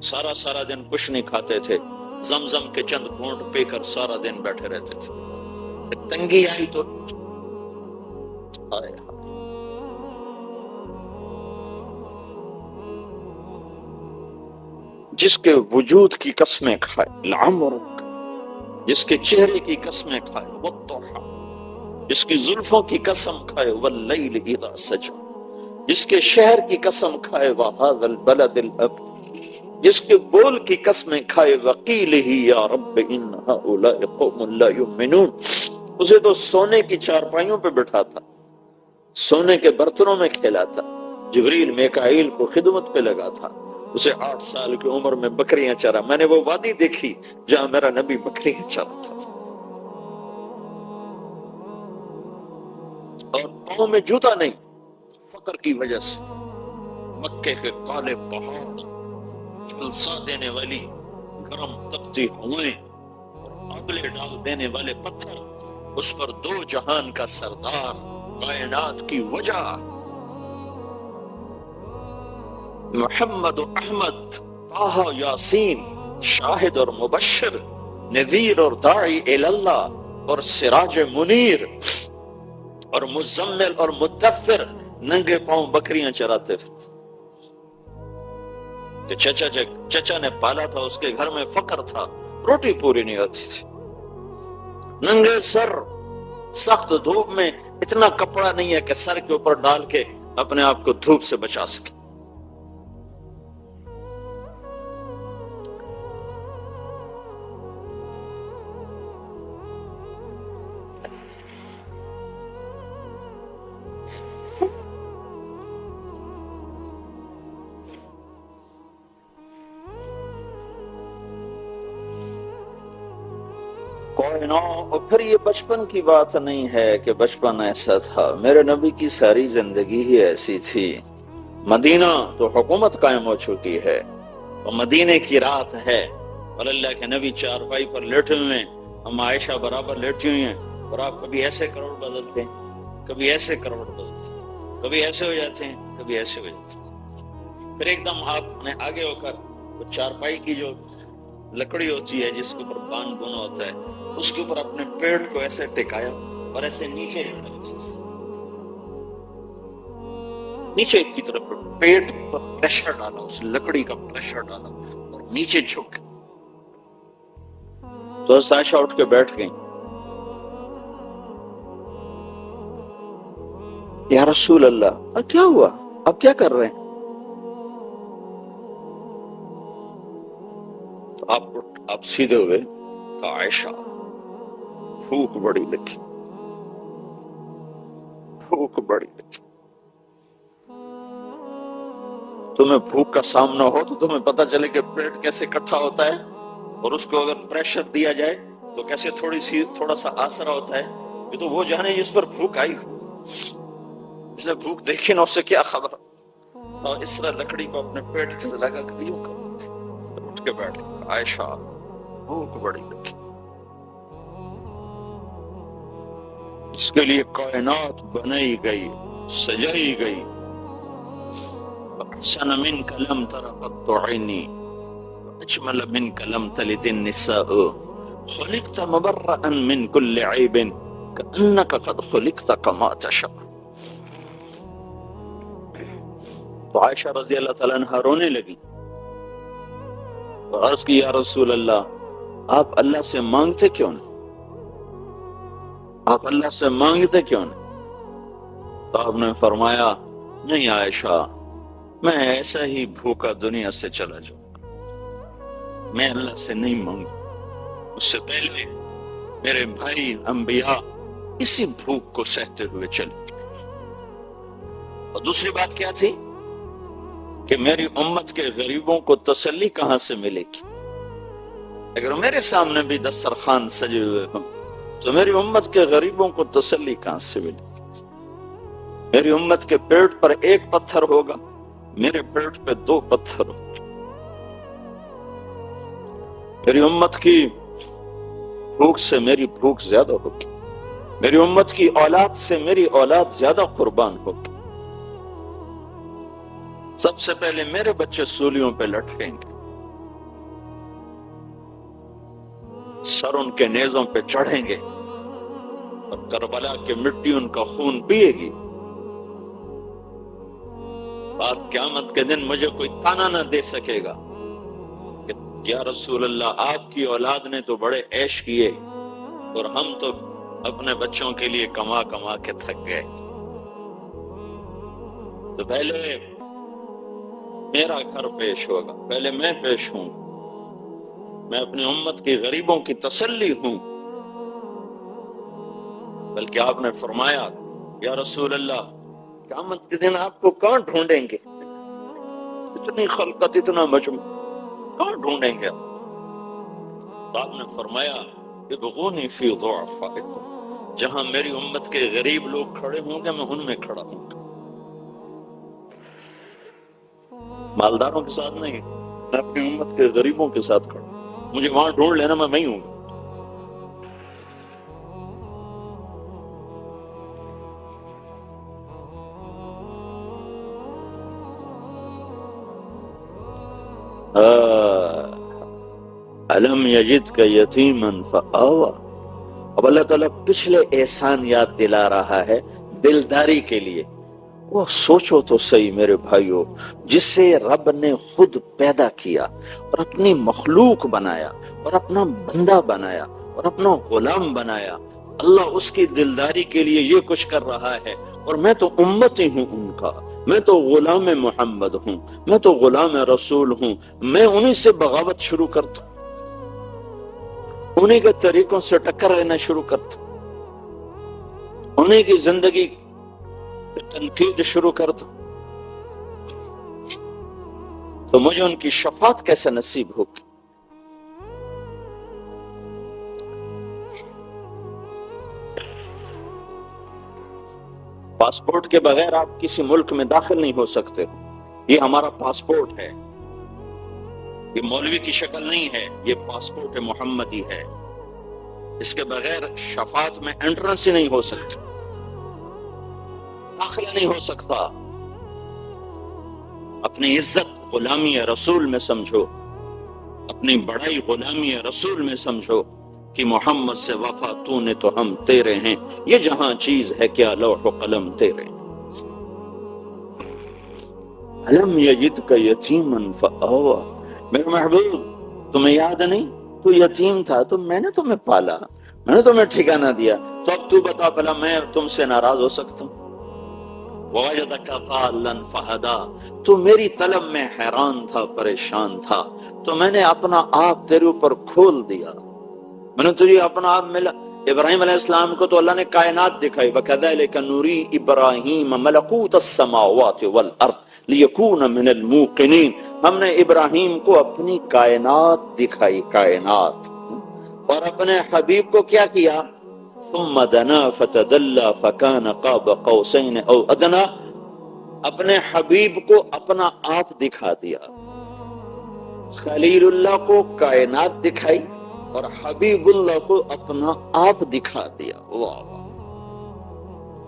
سارا دن کچھ نہیں کھاتے تھے، زمزم کے چند گھونٹ پی کر سارا دن بیٹھے رہتے تھے، تنگی آئی تو جس کے وجود کی قسمیں کھائے لعمرک، جس کے چہرے کی قسمیں کھائے والضحیٰ، جس کی زلفوں کی قسم کھائے واللیل اذا سجا، جس کے شہر کی قسم کھائے وہذا البلد الامین، جس کے بول کی قسمیں کھائے وقیلہ یا رب ان ہؤلاء قوم لا یؤمنون، اسے تو سونے کی چارپائیوں پہ بٹھاتا، سونے کے برتنوں میں کھلاتا، جبریل میکائیل کو خدمت پہ لگا تھا، اسے 8 سال کی عمر میں بکریاں چرا، میں نے وہ وادی دیکھی جہاں میرا نبی بکریاں چراتا تھا، اور پاؤں میں جوتا نہیں، فقر کی وجہ سے، مکے کے کالے پہاڑ، جھلسا دینے والی گرم تپتی ہوائیں اور آبلے ڈال دینے والے پتھر، اس پر 2 جہان کا سردار، کائنات کی وجہ، محمد و احمد، طہ و یاسین، شاہد اور مبشر، نذیر اور داعی اللہ، اور سراج منیر، اور مزمل اور مدثر، ننگے پاؤں بکریاں چراتے تھے کہ چچا نے پالا تھا، اس کے گھر میں فقر تھا، روٹی پوری نہیں ہوتی تھی، ننگے سر، سخت دھوپ میں، اتنا کپڑا نہیں ہے کہ سر کے اوپر ڈال کے اپنے آپ کو دھوپ سے بچا سکے۔ کوئی نو، اور پھر یہ بچپن کی بات نہیں ہے کہ بچپن ایسا تھا، میرے نبی کی ساری زندگی ہی ایسی تھی۔ مدینہ تو حکومت قائم ہو چکی ہے، اور مدینے کی رات ہے، اور اللہ کے نبی چارپائی پر لیٹے ہوئے ہیں، ہم عائشہ برابر لیٹی ہوئی ہیں، اور آپ کبھی ایسے کروڑ بدلتے ہیں، کبھی ایسے کروڑ بدلتے ہیں، کبھی ایسے ہو جاتے ہیں، کبھی ایسے ہو جاتے ہیں، پھر ایک دم آپ نے آگے ہو کر وہ چارپائی کی جو لکڑی ہوتی ہے جس کے اوپر بان بنا ہوتا ہے، اس کے اوپر اپنے پیٹ کو ایسے ٹکایا اور ایسے نیچے نیچے کی طرف پیٹ پر پریشر ڈالا، اس لکڑی کا پریشر ڈالا اور نیچے جھک، تو عائشہ اٹھ کے بیٹھ گئی، یا رسول اللہ اب کیا ہوا، اب کیا کر رہے ہیں؟ آپ سیدھے ہوئے، عائشہ بھوک بڑی لگی، بھوک بڑی لگی، تمہیں بھوک کا سامنا ہو تو تمہیں پتا چلے کہ پیٹ کیسے اکٹھا ہوتا ہے، اور اس کو اگر پریشر دیا جائے تو کیسے تھوڑا سا آسرا ہوتا ہے، یہ تو وہ جانے جس پر بھوک آئی ہو، اس نے بھوک دیکھی نہ، اسے کیا خبر، اور اس طرح لکڑی کو اپنے پیٹ سے لگا کہ یوں کر اٹھ کے بیٹھ گئی، عائشہ بھوک بڑی لگی، اس کے لیے کائنات بنائی گئی، سجائی گئی، احسن منک لم تر قط عینی اجمل منک لم تلد النساء خلقت مبرئا من كل عیب کأنک قد خلقت کما تشاء۔ تو عائشہ رضی اللہ تعالیٰ عنہ رونے لگی اور عرض کی، یا رسول اللہ آپ اللہ سے مانگتے کیوں نہیں، آپ اللہ سے مانگتے کیوں نہیں؟ تو آپ نے فرمایا، نہیں عائشہ، میں ایسا ہی بھوکا دنیا سے چلا جاؤں، میں اللہ سے نہیں مانگوں، اس سے پہلے میرے بھائی انبیاء اسی بھوک کو سہتے ہوئے چلے۔ اور دوسری بات کیا تھی کہ میری امت کے غریبوں کو تسلی کہاں سے ملے گی؟ اگر میرے سامنے بھی دسترخوان سجے ہوئے ہوں تو میری امت کے غریبوں کو تسلی کہاں سے ملے گی؟ میری امت کے پیٹ پر ایک پتھر ہوگا، میرے پیٹ پہ 2 پتھر ہوگا، میری امت کی بھوک سے میری بھوک زیادہ ہوگی، میری امت کی اولاد سے میری اولاد زیادہ قربان ہوگی، سب سے پہلے میرے بچے سولیوں پہ لٹکیں گے، سر ان کے نیزوں پہ چڑھیں گے، اور کربلا کی مٹی ان کا خون پیے گی، بعد قیامت کے دن مجھے کوئی تانا نہ دے سکے گا کہ یا رسول اللہ آپ کی اولاد نے تو بڑے عیش کیے اور ہم تو اپنے بچوں کے لیے کما کما کے تھک گئے۔ تو پہلے میرا گھر پیش ہوگا، پہلے میں پیش ہوں، میں اپنی امت کی غریبوں کی تسلی ہوں۔ بلکہ آپ نے فرمایا، یا رسول اللہ قیامت کے دن آپ کو کہاں ڈھونڈیں گے، اتنی خلقت، اتنا مجموع، کہاں ڈھونڈیں گے؟ تو آپ نے فرمایا، ابغونی فی ضعفائکم، جہاں میری امت کے غریب لوگ کھڑے ہوں گے میں ان میں کھڑا ہوں گا، مالداروں کے ساتھ نہیں، میں اپنی امت کے غریبوں کے ساتھ کھڑا ہوں، مجھے وہاں ڈھونڈ لینا، میں وہیں ہوں گا۔ الم یجدک یتیما فآوی. اب اللہ تعالیٰ پچھلے احسان یاد دلا رہا ہے دلداری کے لیے. وہ سوچو تو صحیح میرے بھائیو، جس سے رب نے خود پیدا کیا اور اپنی مخلوق بنایا اور اپنا بندہ بنایا اور اپنا غلام بنایا، اللہ اس کی دلداری کے لیے یہ کچھ کر رہا ہے. اور میں تو امتی ہوں ان کا، میں تو غلام محمد ہوں، میں تو غلام رسول ہوں. میں انہی سے بغاوت شروع کرتا، انہی کے طریقوں سے ٹکر لینا شروع کرتا، انہی کی زندگی تنقید شروع کر دو، تو مجھے ان کی شفاعت کیسے نصیب ہوگی؟ پاسپورٹ کے بغیر آپ کسی ملک میں داخل نہیں ہو سکتے. یہ ہمارا پاسپورٹ ہے، یہ مولوی کی شکل نہیں ہے، یہ پاسپورٹ محمدی ہے. اس کے بغیر شفاعت میں انٹرنس ہی نہیں ہو سکتا، داخلہ نہیں ہو سکتا. اپنی عزت غلامی رسول میں سمجھو، اپنی بڑائی غلامی رسول میں سمجھو کہ محمد سے وفا تو نے تو ہم تیرے ہیں. یہ جہاں چیز ہے کیا لوح و قلم تیرے. الم یجدک یتیما فآوی. میرے محبوب تمہیں یاد نہیں تو یتیم تھا تو میں نے تمہیں پالا، میں نے تمہیں ٹھکانہ دیا. تو اب تو بتا بھلا میں تم سے ناراض ہو سکتا ہوں؟ وَوَجَدَكَ ضَالًّا فَهَدَىٰ. تو میری طلب میں حیران تھا، پریشان تھا، تو میں نے اپنا آپ تیرے اوپر کھول دیا، میں نے تجھے اپنا آپ ملا. ابراہیم علیہ السلام کو تو اللہ نے کائنات دکھائی. وَكَذَلِكَ نُرِي إِبْرَاهِيمَ مَلَكُوتَ السَّمَاوَاتِ وَالْأَرْضِ لِيَكُونَ مِنَ الْمُوقِنِينَ. ہم نے ابراہیم کو اپنی کائنات دکھائی، کائنات. اور اپنے حبیب کو کیا کیا؟ ثُمَّ دَنَا فَتَدَلَّى فَكَانَ قَابَ قَوْسَيْنِ أَوْ أَدْنَىٰ. اپنے حبیب کو اپنا آپ دکھا دیا. خلیل اللہ کو کائنات دکھائی اور حبیب اللہ کو اپنا آپ دکھا دیا. واہ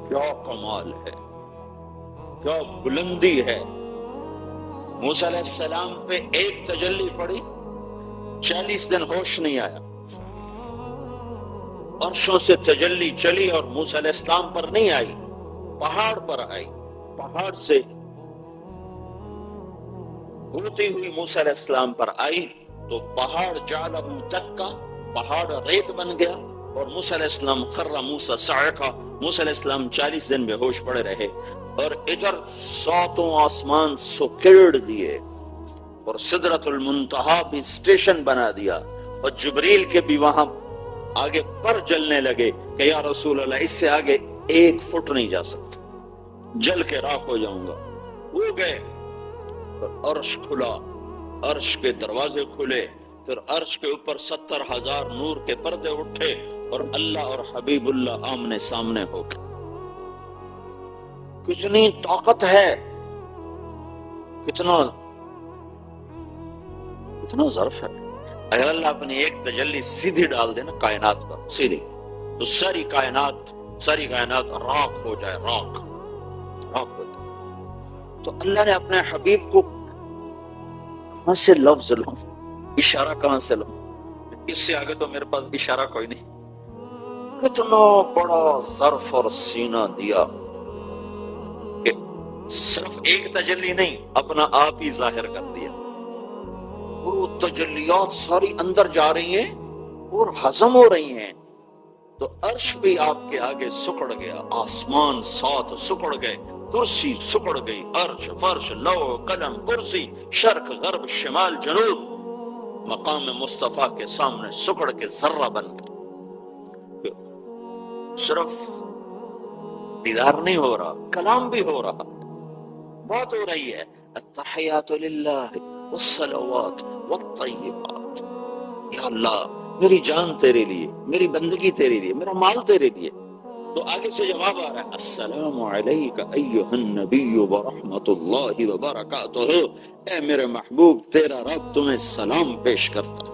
کیا کمال ہے، کیا بلندی ہے. موسیٰ علیہ السلام پہ ایک تجلی پڑی، 40 دن ہوش نہیں آیا. عرشوں سے تجلی چلی اور موسیٰ علیہ السلام پر نہیں آئی، پہاڑ پر آئی. پہاڑ سے ہوتی ہوئی موسیٰ علیہ السلام پر آئی تو پہاڑ جعلہ دکا، پہاڑ ریت بن گیا. اور موسیٰ علیہ السلام خر موسیٰ صاعقہ، موسیٰ علیہ السلام 40 دن بے ہوش پڑے رہے. اور ادھر 7 آسمان سکیڑ دیے اور سدرۃ المنتہا بھی اسٹیشن بنا دیا. اور جبریل کے بھی وہاں آگے پر جلنے لگے کہ یا رسول اللہ اس سے آگے 1 فٹ نہیں جا سکتا، جل کے راکھ ہو جاؤں گا. وہ گئے اور عرش کھلا، عرش کے دروازے کھلے. پھر عرش کے اوپر 70,000 نور کے پردے اٹھے اور اللہ اور حبیب اللہ آمنے سامنے ہو گئے. کتنی طاقت ہے، کتنا ظرف ہے. اگر اللہ اپنی ایک تجلی سیدھی ڈال دے نا کائنات پر، سیدھی، تو ساری کائنات راکھ ہو جائے، راکھ ہو جائے. تو اللہ نے اپنے حبیب کو کہاں سے لفظ لوں، اشارہ کہاں سے لوں؟ اس سے آگے تو میرے پاس اشارہ کوئی نہیں. کتنا بڑا ظرف اور سینہ دیا کہ صرف ایک تجلی نہیں، اپنا آپ ہی ظاہر کر دیا. اور وہ تجلیات ساری اندر جا رہی ہیں اور ہضم ہو رہی ہیں. تو عرش بھی آپ کے آگے سکڑ گیا، آسمان 7 سکڑ گئے، کرسی سکڑ گئی، عرش فرش لوح قلم کرسی شرق غرب شمال جنوب مقام مصطفیٰ کے سامنے سکڑ کے ذرہ بن گئے. صرف دیدار نہیں ہو رہا، کلام بھی ہو رہا، بات ہو رہی ہے. التحیات للہ والصلوات والطیبات. یا اللہ میری جان تیرے لیے، میری بندگی تیرے لیے، میرا مال تیرے لیے. تو آگے سے جواب آ رہا ہے السلام علیک ایھا النبی ورحمۃ اللہ وبرکاتہ. اے میرے محبوب تیرا رب تمہیں سلام پیش کرتا.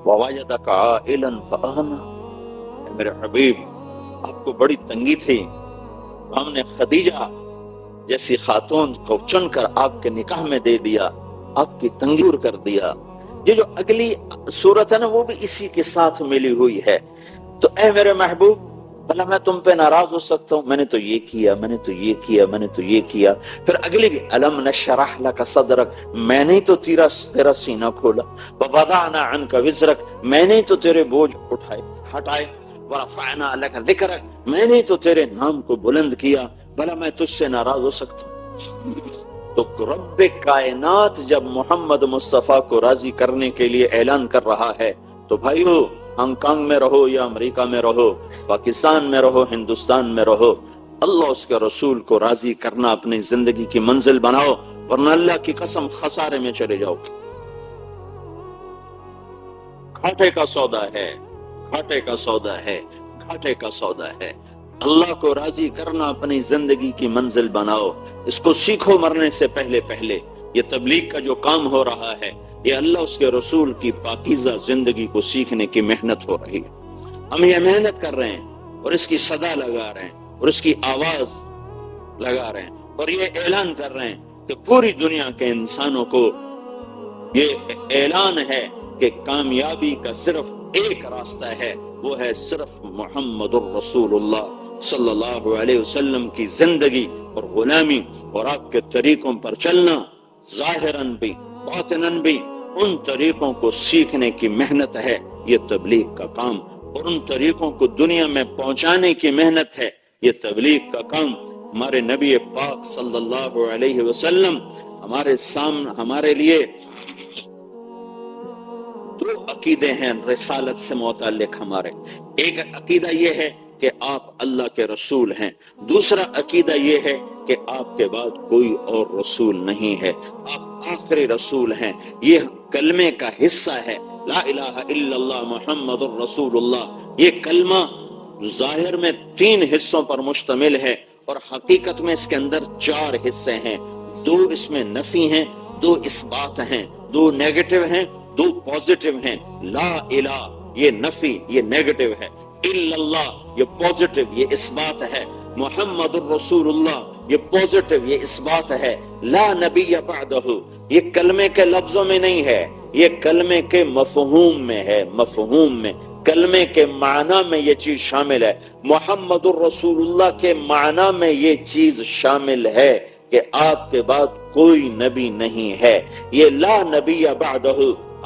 ووجدک عائلا فاغنی. اے میرے حبیب آپ کو بڑی تنگی تھی، ہم نے خدیجہ جیسی خاتون کو چن کر آپ کے نکاح میں دے دیا، آپ کی تنگور کر دیا۔ یہ جو اگلی صورت ہے نا وہ بھی اسی کے ساتھ ملی ہوئی ہے۔ تو اے میرے محبوب، بھلا میں تم پہ ناراض ہو سکتا ہوں؟ میں نے تو یہ کیا، میں نے تو یہ کیا، میں نے تو یہ کیا۔ پھر اگلی بھی الم نشرح لک صدرک، میں نے تو تیرا سینہ کھولا، ووضعنا عنک وزرک، میں نے تو تیرے بوجھ اٹھائے ہٹائے، ورفعنا لک ذکرک، میں نے تو تیرے نام کو بلند کیا، بھلا میں تجھ سے ناراض ہو سکتا ہوں؟ تو رب کائنات جب محمد مصطفیٰ کو راضی کرنے کے لیے اعلان کر رہا ہے تو بھائیو، ہانگ کانگ میں رہو یا امریکہ میں رہو، پاکستان میں رہو، ہندوستان میں رہو، اللہ اس کے رسول کو راضی کرنا اپنی زندگی کی منزل بناؤ، ورنہ اللہ کی قسم خسارے میں چلے جاؤ گے۔ گھاٹے کا سودا ہے، گھاٹے کا سودا ہے، گھاٹے کا سودا ہے۔ اللہ کو راضی کرنا اپنی زندگی کی منزل بناؤ، اس کو سیکھو مرنے سے پہلے پہلے۔ یہ تبلیغ کا جو کام ہو رہا ہے، یہ اللہ اس کے رسول کی پاکیزہ زندگی کو سیکھنے کی محنت ہو رہی ہے۔ ہم یہ محنت کر رہے ہیں اور اس کی صدا لگا رہے ہیں اور اس کی آواز لگا رہے ہیں اور یہ اعلان کر رہے ہیں کہ پوری دنیا کے انسانوں کو یہ اعلان ہے کہ کامیابی کا صرف ایک راستہ ہے، وہ ہے صرف محمد الرسول اللہ صلی اللہ علیہ وسلم کی زندگی اور غلامی اور آپ کے طریقوں پر چلنا، ظاہراً بھی باطناً بھی۔ ان طریقوں کو سیکھنے کی محنت ہے یہ تبلیغ کا کام، اور ان طریقوں کو دنیا میں پہنچانے کی محنت ہے یہ تبلیغ کا کام۔ ہمارے نبی پاک صلی اللہ علیہ وسلم ہمارے سامنے، ہمارے لیے دو عقیدے ہیں رسالت سے متعلق ہمارے۔ ایک عقیدہ یہ ہے کہ آپ اللہ کے رسول ہیں، دوسرا عقیدہ یہ ہے کہ آپ کے بعد کوئی اور رسول نہیں ہے، آپ آخری رسول ہیں۔ یہ کلمے کا حصہ ہے، لا الہ الا اللہ محمد الرسول اللہ۔ یہ کلمہ ظاہر میں 3 حصوں پر مشتمل ہے اور حقیقت میں اس کے اندر 4 حصے ہیں۔ 2 اس میں نفی ہیں، 2 اثبات ہیں، 2 نیگیٹو ہیں، 2 پوزیٹو ہیں۔ لا الہ یہ نفی، یہ نیگیٹو ہے، الا اللہ یہ پوزیٹو، یہ اثبات ہے، محمد الرسول اللہ یہ پوزیٹو، یہ اثبات ہے، لا نبی بعدہ یہ کلمے کے لفظوں میں نہیں ہے، یہ کلمے کے مفہوم میں ہے، مفہوم میں، کلمے کے معنی میں یہ چیز شامل ہے، محمد الرسول اللہ کے معنی میں یہ چیز شامل ہے کہ آپ کے بعد کوئی نبی نہیں ہے۔ یہ لا نبی بعدہ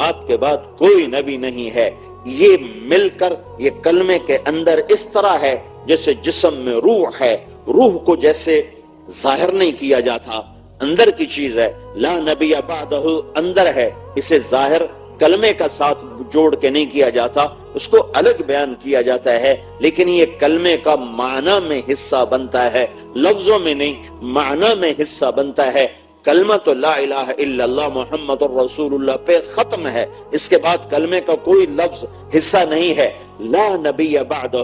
آپ کے بعد کوئی نبی نہیں ہے، یہ مل کر یہ کلمے کے اندر اس طرح ہے جیسے جسم میں روح ہے، روح کو جیسے ظاہر نہیں کیا جاتا، اندر کی چیز ہے، لا نبی بعدہ اندر ہے، اسے ظاہر کلمے کا ساتھ جوڑ کے نہیں کیا جاتا، اس کو الگ بیان کیا جاتا ہے، لیکن یہ کلمے کا معنی میں حصہ بنتا ہے، لفظوں میں نہیں، معنی میں حصہ بنتا ہے۔ کلمہ تو لا الہ الا اللہ محمد الرسول اللہ پہ ختم ہے، اس کے بعد کلمے کا کوئی لفظ حصہ نہیں ہے۔ لا نبی بعدہ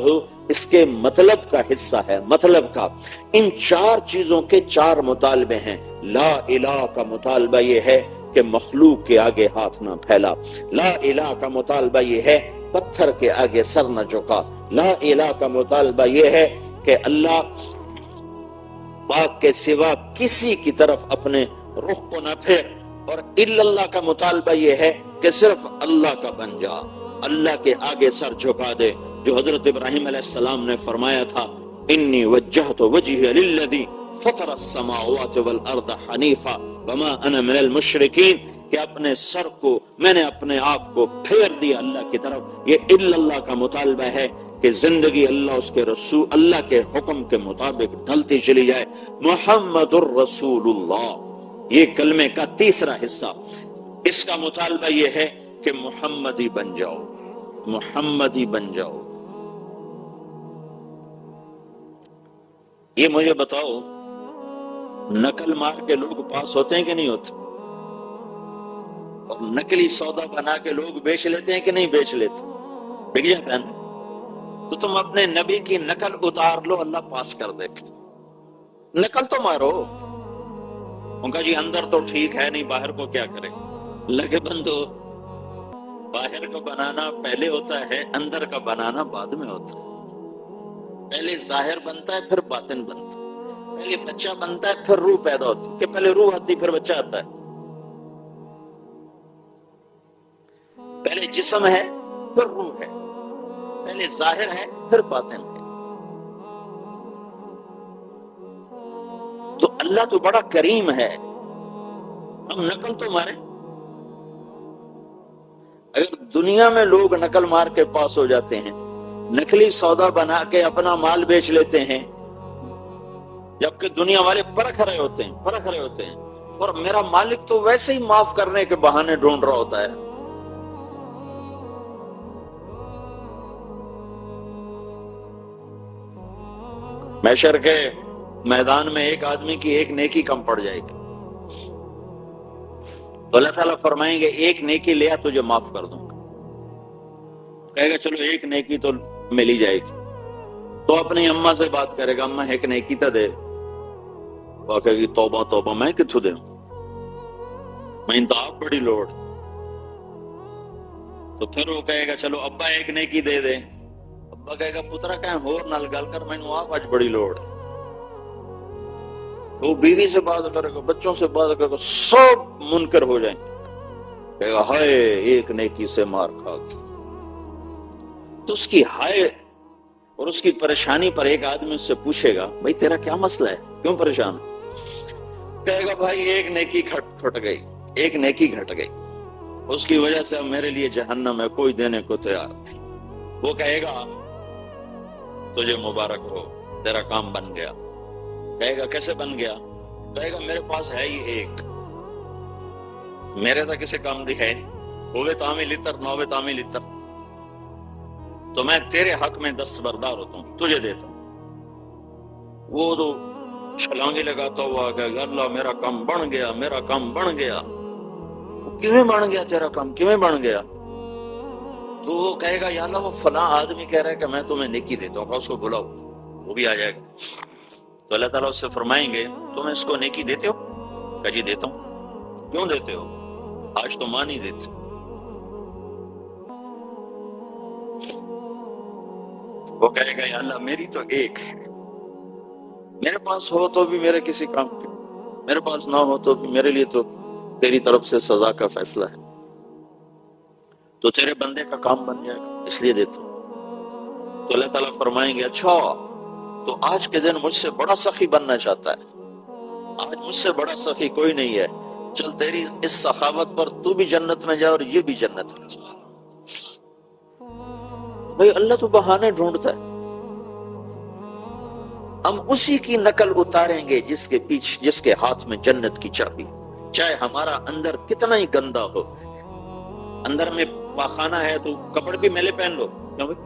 اس کے مطلب کا حصہ ہے، مطلب کا۔ ان 4 چیزوں کے 4 مطالبے ہیں۔ لا الہ کا مطالبہ یہ ہے کہ مخلوق کے آگے ہاتھ نہ پھیلا، لا الہ کا مطالبہ یہ ہے پتھر کے آگے سر نہ جھکا، لا الہ کا مطالبہ یہ ہے کہ اللہ پاک کے سوا کسی کی طرف اپنے رخ کو نہ پھیر، اور الا اللہ کا مطالبہ یہ ہے کہ صرف اللہ کا بن جا، اللہ کے آگے سر جھکا دے، جو حضرت ابراہیم علیہ السلام نے فرمایا تھا انی وجہت وجہی للذی فطر السماوات والارض حنیفا وما انا من المشرکین، کہ اپنے سر کو میں نے اپنے آپ کو پھیر دیا اللہ کی طرف۔ یہ الا اللہ کا مطالبہ ہے کہ زندگی اللہ اس کے رسول اللہ کے حکم کے مطابق ڈھلتی چلی جائے۔ محمد الرسول اللہ یہ کلمے کا تیسرا حصہ، اس کا مطالبہ یہ ہے کہ محمدی بن جاؤ، محمدی بن جاؤ۔ یہ مجھے بتاؤ، نقل مار کے لوگ پاس ہوتے ہیں کہ نہیں ہوتے؟ اور نقلی سودا بنا کے لوگ بیچ لیتے ہیں کہ نہیں بیچ لیتے؟ بک جاتا ہے نا؟ تو تم اپنے نبی کی نقل اتار لو، اللہ پاس کر دے گا۔ نقل تو مارو، ان کا جی اندر تو ٹھیک ہے نہیں، باہر کو کیا کرے؟ لگے بندو، باہر کو بنانا پہلے ہوتا ہے، اندر کا بنانا بعد میں ہوتا ہے۔ پہلے ظاہر بنتا ہے پھر باطن بنتا ہے۔ پہلے بچہ بنتا ہے پھر روح پیدا ہوتی ہے، کہ پہلے روح آتی پھر بچہ آتا ہے؟ پہلے جسم ہے پھر روح ہے، پہلے ظاہر ہے پھر باطن ہے۔ تو اللہ تو بڑا کریم ہے، ہم نقل تو مارے۔ اگر دنیا میں لوگ نقل مار کے پاس ہو جاتے ہیں، نقلی سودا بنا کے اپنا مال بیچ لیتے ہیں، جبکہ دنیا والے پرکھ رہے ہوتے ہیں، اور میرا مالک تو ویسے ہی معاف کرنے کے بہانے ڈھونڈ رہا ہوتا ہے۔ محشر کے میدان میں ایک آدمی کی ایک نیکی کم پڑ جائے گی، تو اللہ تعالیٰ فرمائیں گے ایک نیکی لیا تجھے معاف کر دوں گا۔ کہے گا چلو ایک نیکی تو مل ہی جائے گی، تو اپنی اماں سے بات کرے گا، اماں ایک نیکی تو دے۔ وہ کہے گی توبہ توبہ میں کتھوں دے، میں انتہا بڑی لوڑ۔ تو پھر وہ کہے گا چلو ابا ایک نیکی دے دے۔ ابا کہے گا پترا کہیں ہور نال گل کر، میں آپ آج بڑی لوڑ۔ وہ بیوی سے بات کرے گا، بچوں سے بات کرے گا، سب منکر ہو جائیں گے۔ کہے گا ہائے ایک نیکی سے مار کھا گیا۔ تو اس کی ہائے اور اس کی پریشانی پر ایک آدمی اس سے پوچھے گا بھائی تیرا کیا مسئلہ ہے، کیوں پریشان؟ کہے گا بھائی ایک نیکی کھٹ گئی، ایک نیکی گھٹ گئی، اس کی وجہ سے اب میرے لیے جہنم ہے، کوئی دینے کو تیار نہیں۔ وہ کہے گا تجھے مبارک ہو، تیرا کام بن گیا۔ کہے گا کیسے بن گیا؟ کہے گا میرے پاس ہے ہی ایک، میرے تھا کسی کام دی ہے، ہوئے تامی لتر نوے تامی لتر، تو میں تیرے حق میں دستبردار ہوتا ہوں، تجھے دیتا ہوں۔ وہ تو چھلانگی لگاتا ہوا کہ اللہ میرا کام بن گیا، میرا کام بن گیا۔ کیوں بن گیا تیرا کام، کیوں بن گیا؟ تو وہ کہے گا یا اللہ وہ فلاں آدمی کہہ رہا ہے کہ میں تمہیں نیکی دیتا ہوں، اس کو بلاؤ، وہ بھی آ جائے گا۔ تو اللہ تعالیٰ اس سے فرمائیں گے تم اس کو نیکی دیتے ہو؟ کہ جی دیتا ہوں۔ کیوں دیتے ہو؟ آج تو ماں نہیں دیتی۔ وہ کہے گا یا اللہ میری تو ایک ہے، میرے پاس ہو تو بھی میرے کسی کام کی، میرے پاس نہ ہو تو بھی میرے لیے تو تیری طرف سے سزا کا فیصلہ ہے، تو تیرے بندے کا کام بن جائے گا، اس لیے دیتا ہوں۔ تو اللہ تعالیٰ فرمائیں گے اچھا تو آج کے دن مجھ سے بڑا سخی بننا چاہتا ہے، آج مجھ سے بڑا سخی کوئی نہیں ہے، چل تیری اس سخاوت پر تو بھی جنت میں جائے اور یہ بھی جنت میں جائے۔ بھئی اللہ تو بہانے ڈھونڈتا ہے، ہم اسی کی نقل اتاریں گے جس کے ہاتھ میں جنت کی چابی، چاہے ہمارا اندر کتنا ہی گندا ہو۔ اندر میں پاخانہ ہے تو کپڑے بھی میلے پہن لو، کیوں بھئی؟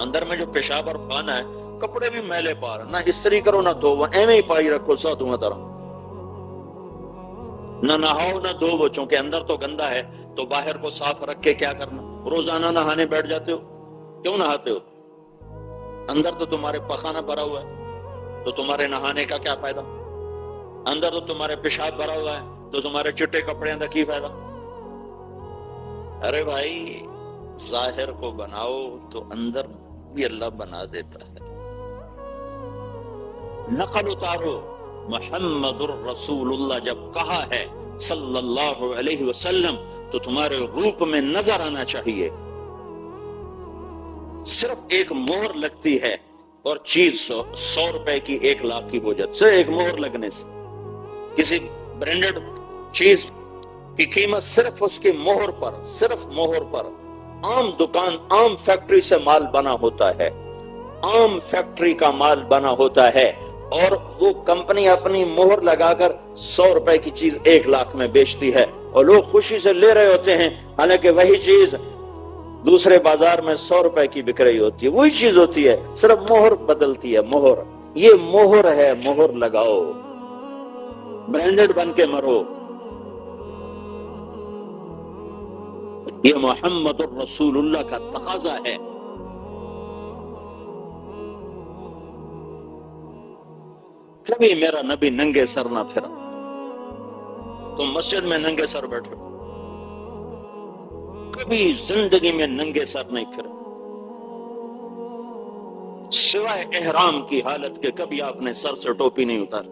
اندر میں جو پیشاب اور خانہ ہے کپڑے بھی میلے پا رہا، نہ استری کرو نہ دھو، ایویں ہی پائی رکھو ساتھوں طرح، نہ نہاؤ نہ دھو، چونکہ اندر تو گندا ہے تو باہر کو صاف رکھ کے کیا کرنا؟ روزانہ نہانے بیٹھ جاتے ہو، کیوں نہاتے ہو؟ اندر تو تمہارے پخانہ بھرا ہوا ہے تو تمہارے نہانے کا کیا فائدہ؟ اندر تو تمہارے پیشاب بھرا ہوا ہے تو تمہارے چٹے کپڑے اندر کی فائدہ؟ ارے بھائی ظاہر کو بناؤ تو اندر بھی اللہ بنا دیتا ہے۔ نقل اتارو، محمد الرسول اللہ جب کہا ہے صلی اللہ علیہ وسلم تو تمہارے روپ میں نظر آنا چاہیے۔ صرف ایک مہر لگتی ہے اور چیز 100 روپے کی 1 لاکھ کی ہو جاتی، صرف ایک مہر لگنے سے۔ کسی برانڈڈ چیز کی قیمت صرف اس کی مہر پر، صرف مہر پر، عام دکان عام فیکٹری سے مال بنا ہوتا ہے، عام فیکٹری کا مال بنا ہوتا ہے، اور وہ کمپنی اپنی مہر لگا کر 100 روپے کی چیز 1 لاکھ میں بیچتی ہے اور لوگ خوشی سے لے رہے ہوتے ہیں، حالانکہ وہی چیز دوسرے بازار میں 100 روپے کی بک رہی ہوتی ہے، وہی چیز ہوتی ہے، صرف مہر بدلتی ہے۔ مہر، یہ مہر ہے، مہر لگاؤ، برانڈڈ بن کے مرو۔ یہ محمد الرسول اللہ کا تقاضا ہے۔ کبھی میرا نبی ننگے سر نہ پھرا، تم مسجد میں ننگے سر بیٹھے، کبھی زندگی میں ننگے سر نہیں پھرا، سوائے احرام کی حالت کے کبھی آپ نے سر سے ٹوپی نہیں اتار.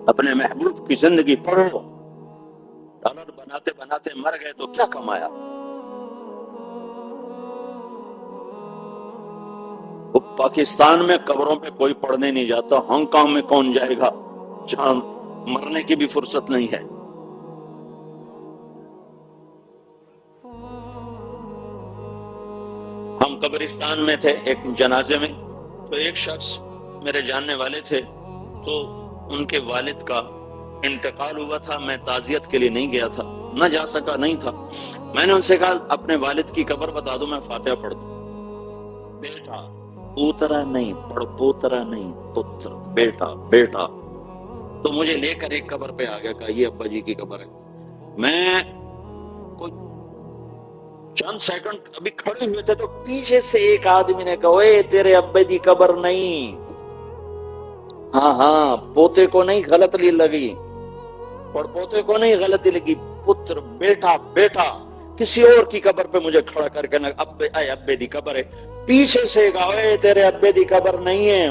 اپنے محبوب کی زندگی پڑھو. ڈالر بناتے بناتے مر گئے تو کیا کمایا؟ پاکستان میں قبروں پہ کوئی پڑھنے نہیں جاتا. ہانگ کانگ میں کون جائے گا جہاں مرنے کی بھی فرصت نہیں ہے؟ ہم قبرستان میں تھے ایک جنازے میں، تو ایک شخص میرے جاننے والے تھے، تو ان کے والد کا انتقال ہوا تھا. میں تعزیت کے لیے نہیں گیا تھا، نہ جا سکا، نہیں تھا. میں نے ان سے کہا اپنے والد کی قبر بتا دو، میں فاتحہ پڑھ دوں. بیٹا پوترا نہیں، پڑھ پوترا نہیں، پتر، بیٹا بیٹا. تو مجھے لے کر ایک قبر پہ آ گیا، کہا یہ ابا جی کی قبر ہے. میں کوئی چند سیکنڈ ابھی کھڑے ہوئے تھے تو پیچھے سے ایک آدمی نے کہا اے تیرے ابے دی قبر نہیں. ہاں پوتے کو نہیں غلطی لگی، اور پوتے کو نہیں غلطی لگی، پتر، بیٹا بیٹا. کسی اور کی قبر پہ مجھے کھڑا کر کے ابے دی قبر ہے. پیچھے سے کہا اے تیرے ابے دی قبر نہیں ہے.